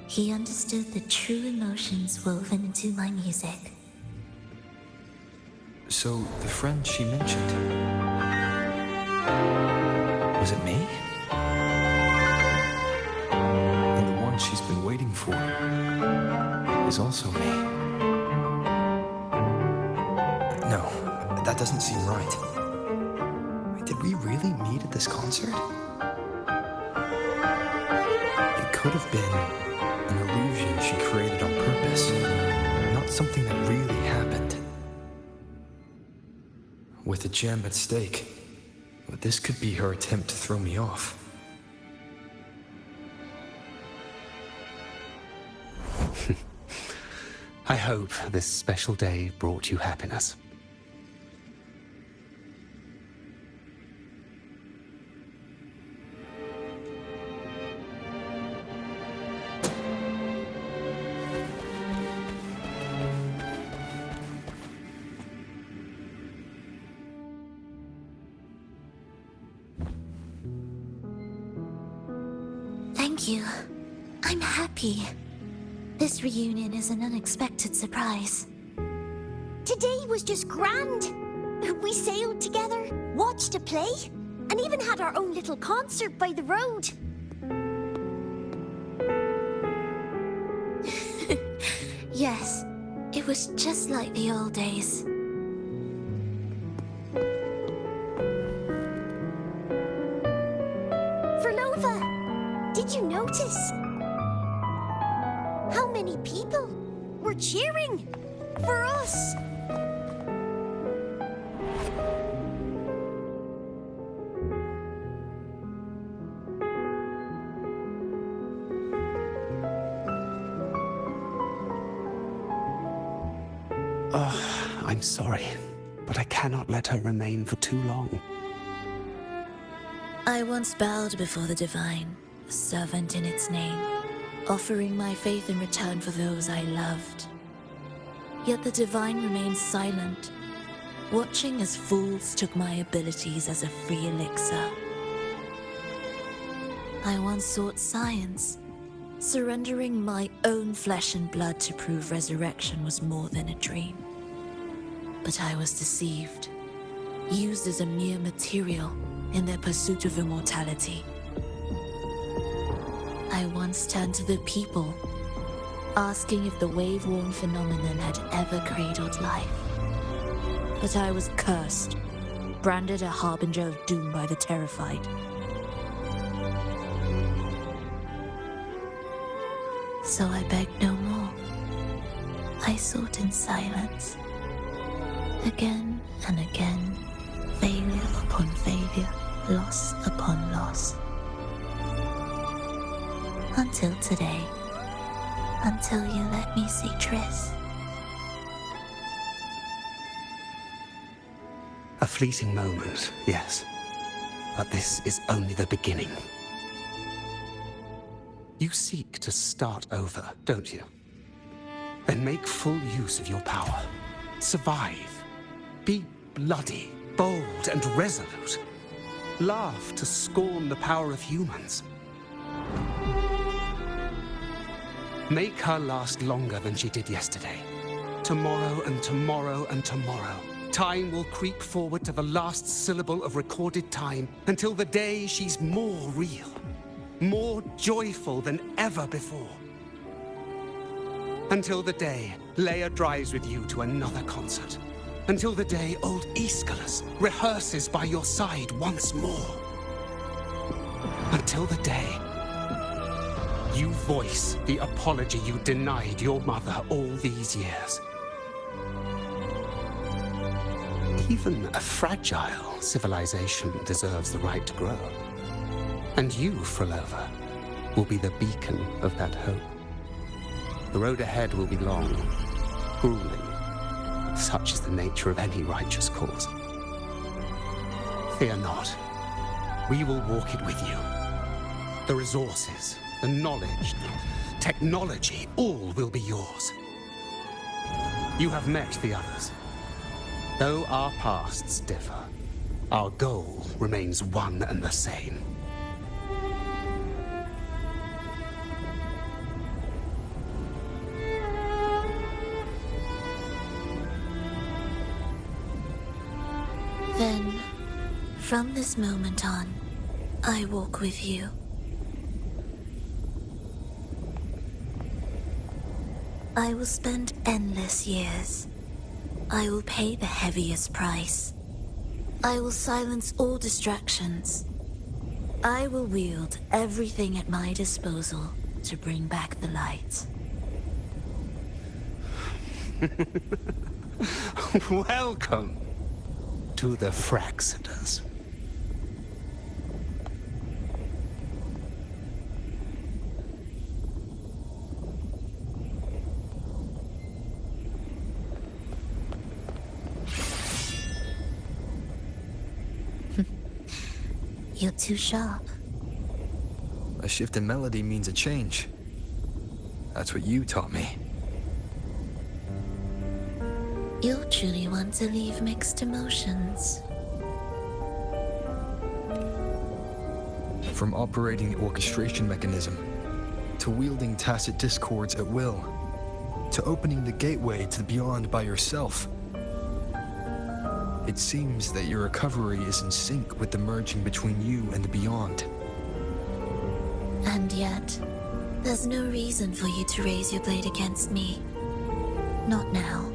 He understood the true emotions woven into my music. So, the friend she mentioned... was it me? And the one she's been waiting for is also me. No, that doesn't seem right. Did we really meet at this concert? It could have been an illusion she created on purpose, not something that really happened. With a gem at stake, but this could be her attempt to throw me off. I hope this special day brought you happiness. Thank you. I'm happy. This reunion is an unexpected surprise. Today was just grand. We sailed together, watched a play, and even had our own little concert by the road. Yes, it was just like the old days. Phrolova, did you notice? How many people were cheering for us? I'm sorry, but I cannot let her remain for too long. I once bowed before the divine, a servant in its name, offering my faith in return for those I loved. Yet the divine remained silent, watching as fools took my abilities as a free elixir. I once sought science, surrendering my own flesh and blood to prove resurrection was more than a dream. But I was deceived, used as a mere material in their pursuit of immortality. I once turned to the people, asking if the wave-worn phenomenon had ever cradled life. But I was cursed, branded a harbinger of doom by the terrified. So I begged no more. I sought in silence. Again and again, failure upon failure, loss upon loss. Until today. Until you let me see Triss. A fleeting moment, yes. But this is only the beginning. You seek to start over, don't you? Then make full use of your power. Survive. Be bloody, bold, and resolute. Laugh to scorn the power of humans. Make her last longer than she did yesterday. Tomorrow and tomorrow and tomorrow. Time will creep forward to the last syllable of recorded time until the day she's more real, more joyful than ever before. Until the day Leia drives with you to another concert. Until the day old Aeschylus rehearses by your side once more. Until the day you voice the apology you denied your mother all these years. Even a fragile civilization deserves the right to grow. And you, Phrolova, will be the beacon of that hope. The road ahead will be long, grueling. Such is the nature of any righteous cause. Fear not. We will walk it with you. The resources, the knowledge, the technology, all will be yours. You have met the others. Though our pasts differ, our goal remains one and the same. Then, from this moment on, I walk with you. I will spend endless years. I will pay the heaviest price. I will silence all distractions. I will wield everything at my disposal to bring back the light. Welcome to the Fraxiters. You're too sharp. A shift in melody means a change. That's what you taught me. You're truly one to leave mixed emotions. From operating the orchestration mechanism, to wielding tacit discords at will, to opening the gateway to the beyond by yourself. It seems that your recovery is in sync with the merging between you and the beyond. And yet, there's no reason for you to raise your blade against me. Not now.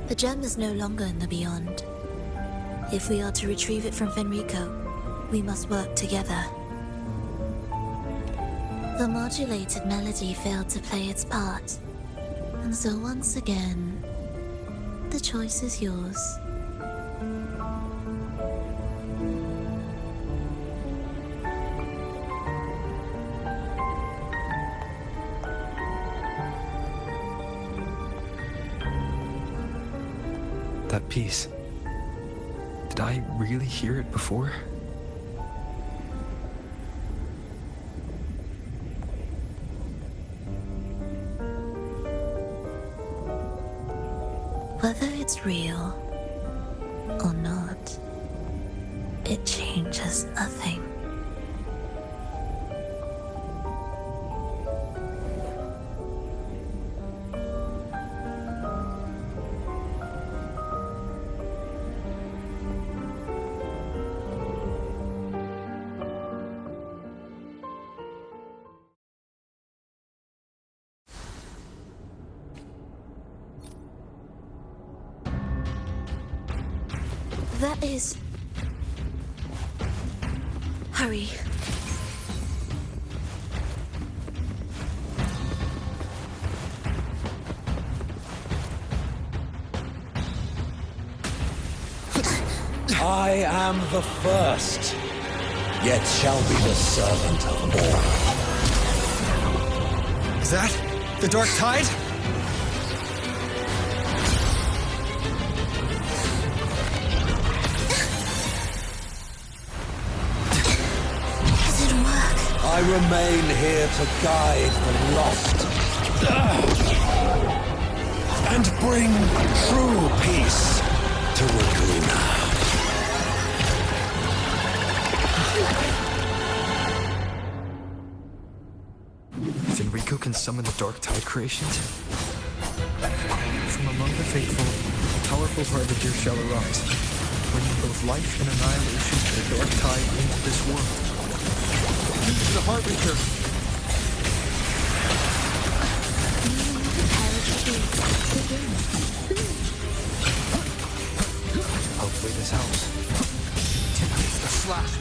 The gem is no longer in the beyond. If we are to retrieve it from Fenrico, we must work together. The modulated melody failed to play its part, and so once again, the choice is yours. That piece. Did I really hear it before? Whether it's real or not, it changes nothing. That is Hurry. I am the first, yet shall be the servant of all. Is that the Dark Tide? Does it work? I remain here to guide the lost and bring true peace to Laguna. If Enrico can summon the Dark Tide creations, from among the faithful, a powerful harbinger shall arise, bringing both life and annihilation to the Dark Tide into this world. The harbinger! Hopefully this helps. The slash!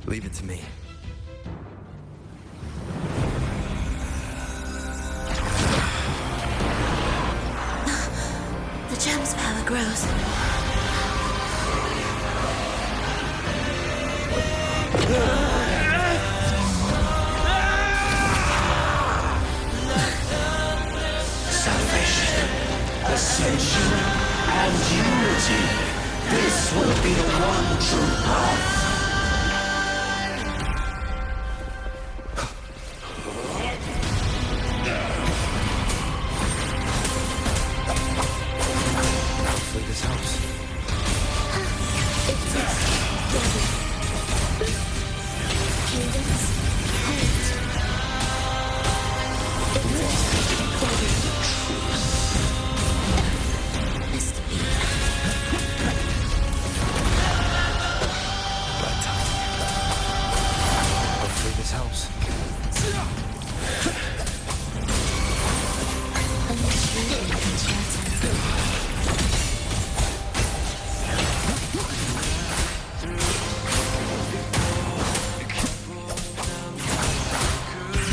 Leave it to me. The gem's power grows. Salvation, ascension, and unity. This will be the one true path. Hopefully this helps. Hopefully this helps.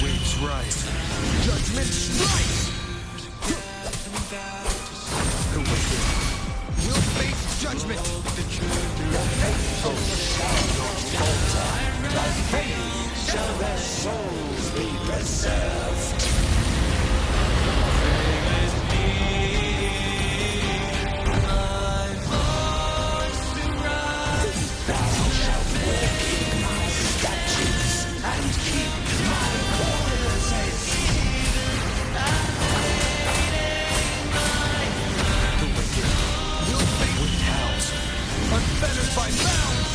Waves rise. Judgment strikes! The wicked will face judgment! Shall their souls be preserved? Thou shalt walk in my statutes and keep my orders. The wicked will face with house, unfettered by bounds!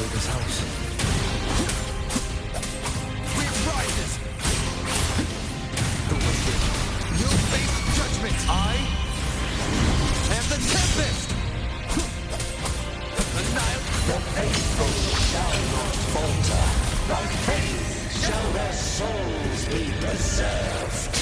This house. Wind rises. The wicked will face judgment. I am the tempest. Annihilate. The faithful shall not falter. By faith shall their souls be preserved.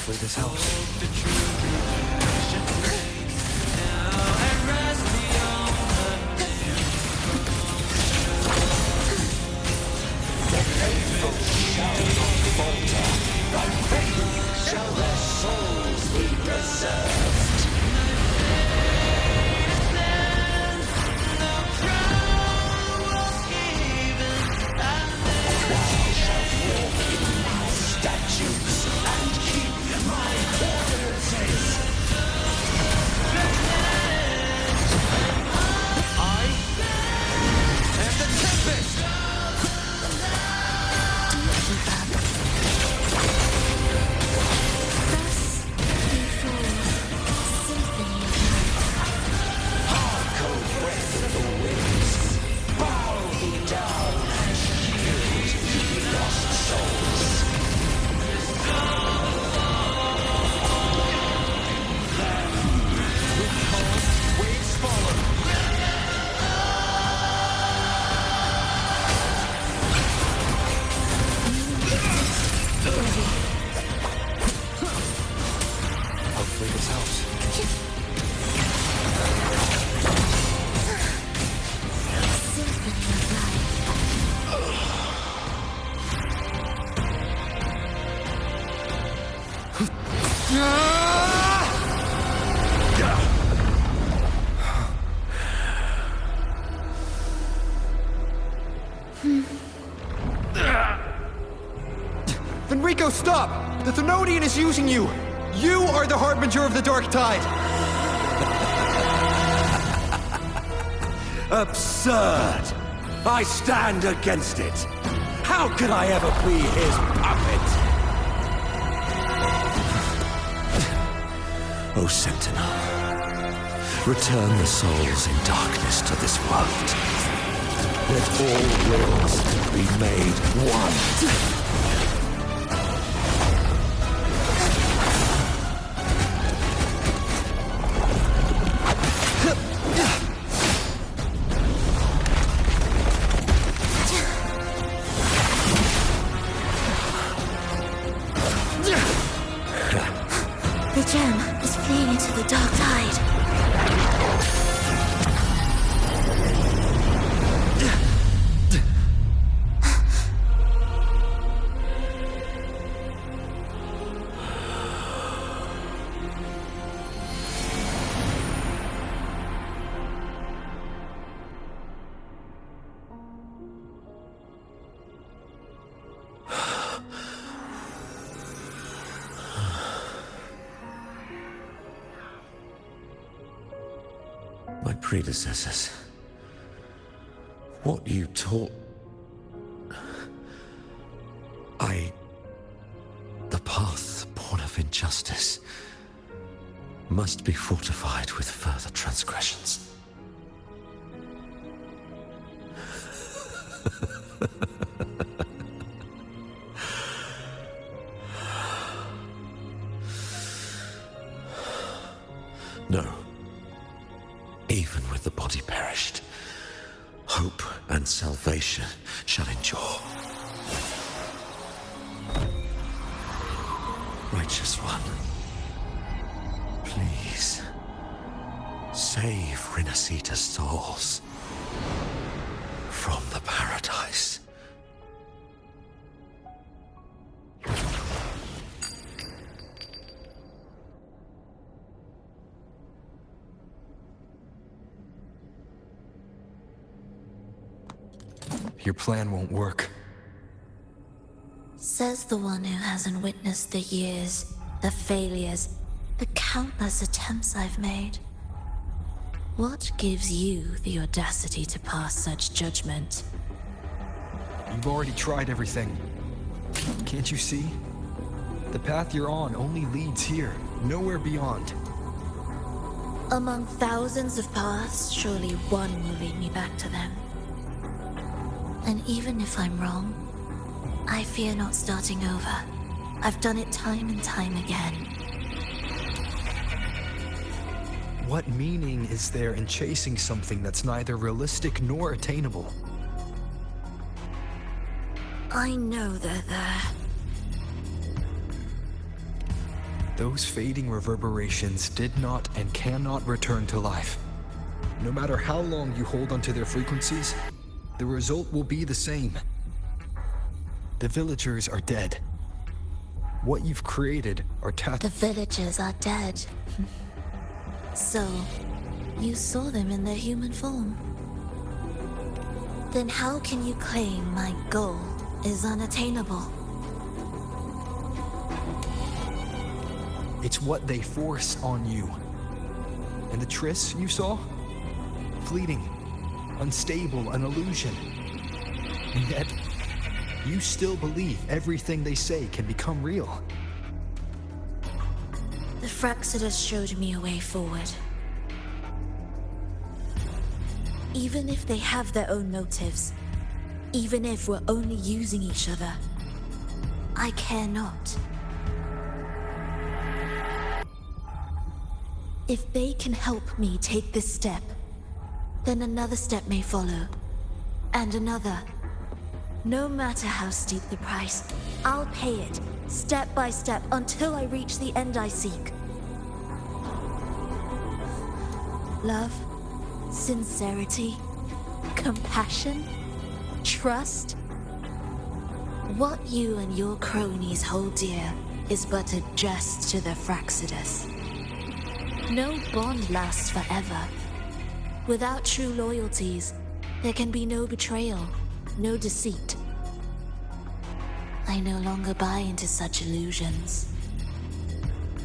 Hopefully this helps. Shall their souls be preserved? Thou shalt walk in my statutes and keep my ordinances. I am the Tempest! Hopefully this helps. Enrico, stop! The Thenodian is using you! You are the harbinger of the Dark Tide! Absurd! I stand against it! How could I ever be his puppet? O Sentinel, return the souls in darkness to this world. Let all wills be made one. The gem is fleeing into the dark tide. My predecessors. What you taught... The path born of injustice must be fortified with further transgressions. No. Even with the body perished, hope and salvation shall endure. Righteous One, please save Rinasita's souls from the paradise. Your plan won't work. Says the one who hasn't witnessed the years, the failures, the countless attempts I've made. What gives you the audacity to pass such judgment? You've already tried everything. Can't you see? The path you're on only leads here, nowhere beyond. Among thousands of paths, surely one will lead me back to them. And even if I'm wrong, I fear not starting over. I've done it time and time again. What meaning is there in chasing something that's neither realistic nor attainable? I know they're there. Those fading reverberations did not and cannot return to life. No matter how long you hold onto their frequencies, the result will be the same. The villagers are dead. What you've created are The villagers are dead. So, you saw them in their human form. Then how can you claim my goal is unattainable? It's what they force on you. And the trysts you saw? Fleeting, unstable, an illusion. And yet, you still believe everything they say can become real. The Fraxidus showed me a way forward. Even if they have their own motives, even if we're only using each other, I care not. If they can help me take this step, then another step may follow, and another. No matter how steep the price, I'll pay it, step by step, until I reach the end I seek. Love, sincerity, compassion, trust. What you and your cronies hold dear is but a jest to the Fraxidus. No bond lasts forever. Without true loyalties, there can be no betrayal, no deceit. I no longer buy into such illusions.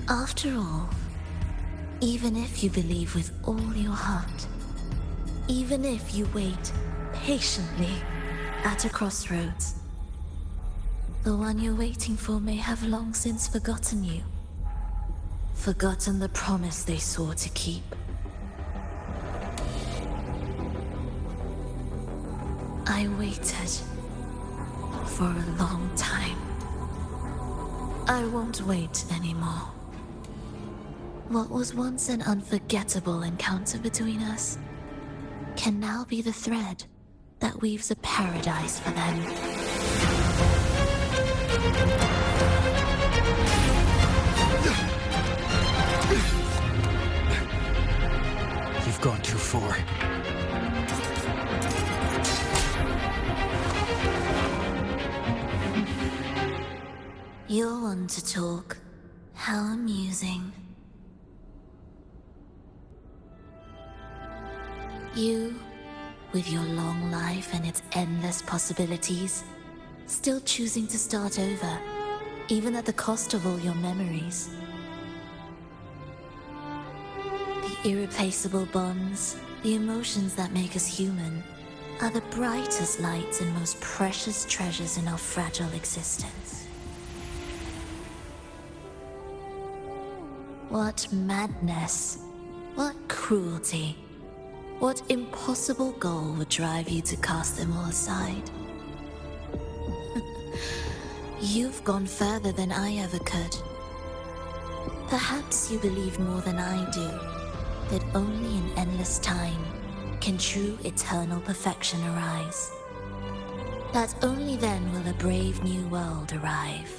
After all, even if you believe with all your heart, even if you wait patiently at a crossroads, the one you're waiting for may have long since forgotten you. Forgotten the promise they swore to keep. I waited for a long time. I won't wait anymore. What was once an unforgettable encounter between us can now be the thread that weaves a paradise for them. You've gone too far. You're one to talk. How amusing. You, with your long life and its endless possibilities, still choosing to start over, even at the cost of all your memories. The irreplaceable bonds, the emotions that make us human, are the brightest lights and most precious treasures in our fragile existence. What madness, what cruelty, what impossible goal would drive you to cast them all aside? You've gone further than I ever could. Perhaps you believe more than I do, that only in endless time can true eternal perfection arise. That only then will a brave new world arrive.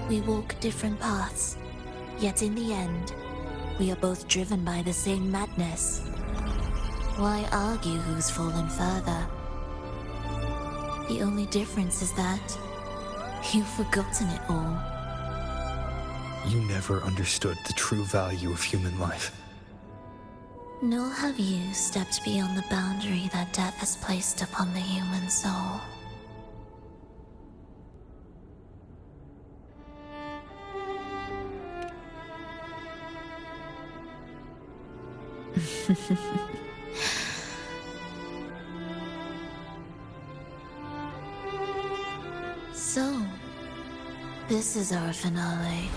We walk different paths, yet in the end, we are both driven by the same madness. Why argue who's fallen further? The only difference is that you've forgotten it all. You never understood the true value of human life. Nor have you stepped beyond the boundary that death has placed upon the human soul. So, this is our finale.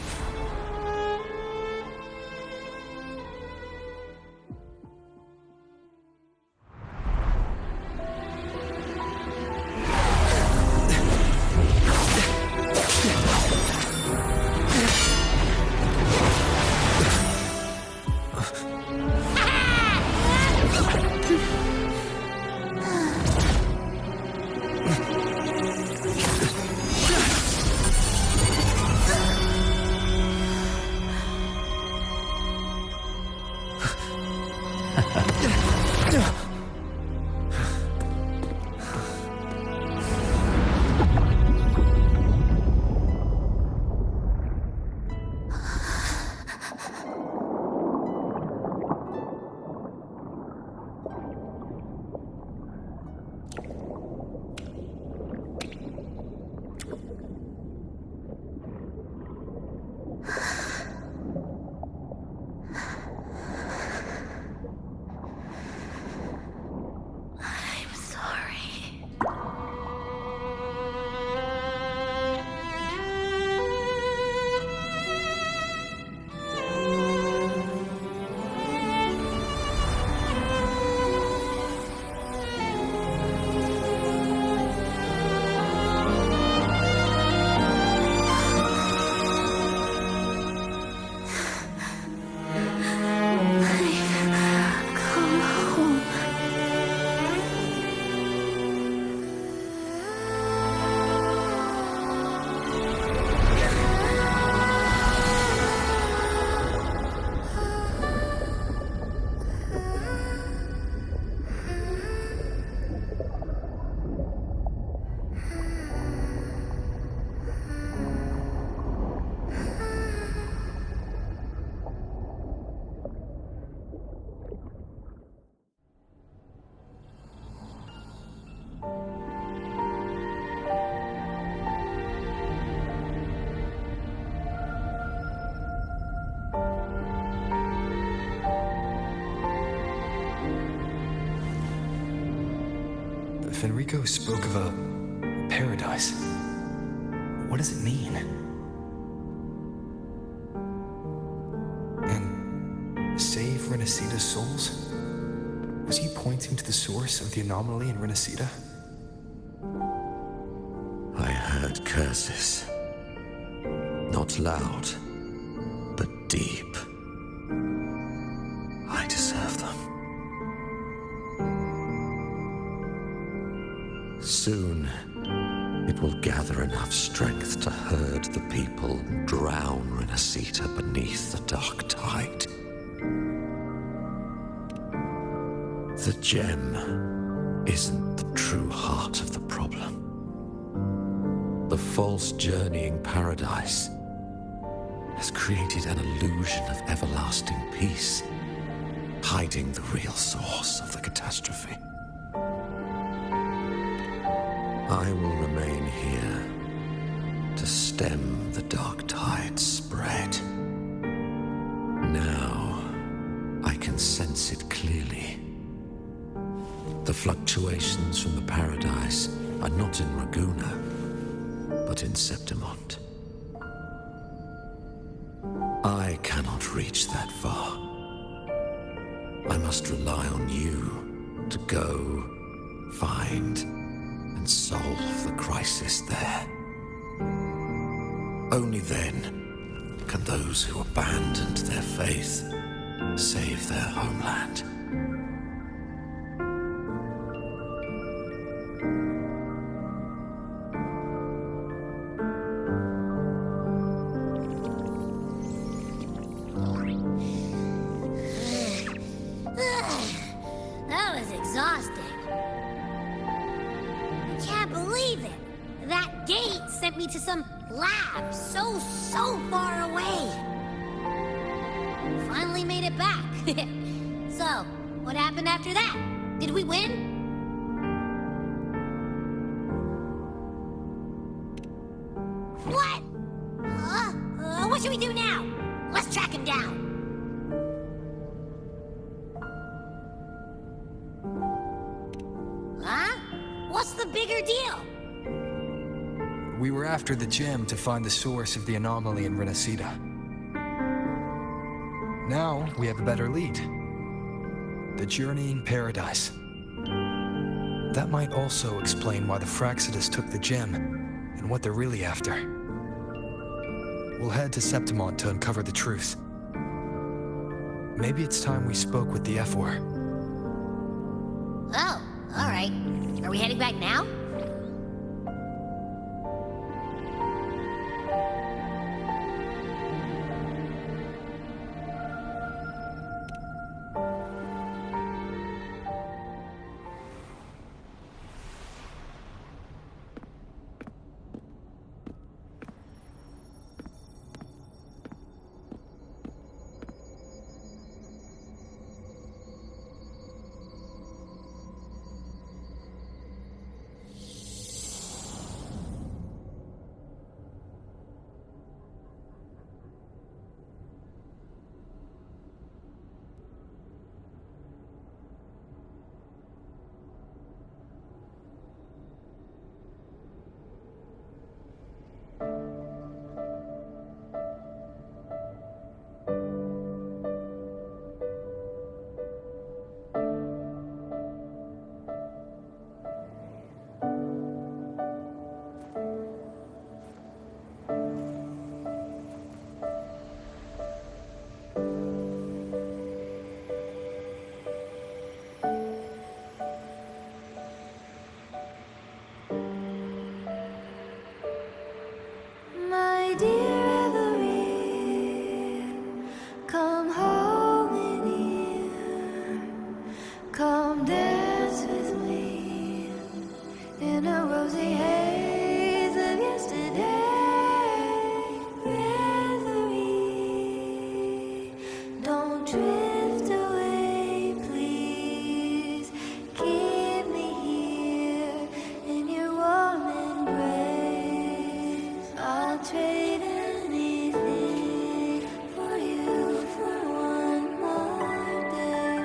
Fenrico spoke of a paradise. What does it mean? And save Renacita's souls? Was he pointing to the source of the anomaly in Renacita? I heard curses. Not loud, but deep. I deserve them. Soon, it will gather enough strength to herd the people and drown Renacita beneath the dark tide. The gem isn't the true heart of the problem. The false journeying paradise has created an illusion of everlasting peace, hiding the real source of the catastrophe. I will remain here to stem the dark tide's spread. Now, I can sense it clearly. The fluctuations from the paradise are not in Raguna, but in Septimont. I cannot reach that far. I must rely on you to go, find, and solve the crisis there. Only then can those who abandoned their faith save their homeland. That was exhausting. I can't believe it. That gate sent me to some lab so far away. Finally made it back. So, what happened after that? Did we win? What? What should we do now? Let's track him down. Huh? What's the bigger deal? We were after the gem to find the source of the anomaly in Renacita. Now we have a better lead. The journeying paradise. That might also explain why the Fraxidus took the gem and what they're really after. We'll head to Septimont to uncover the truth. Maybe it's time we spoke with the F-War. Oh, all right. Are we heading back now? My dear Every, come home in here. Come dance with me in a rosy haze of yesterday. Reverie, don't drift away, please. Keep me here in your warm embrace. I'll trade anything for you for one more day.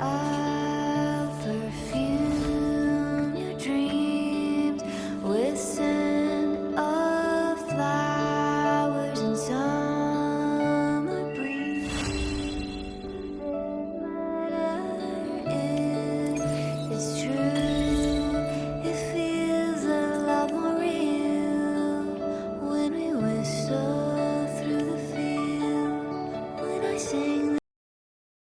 I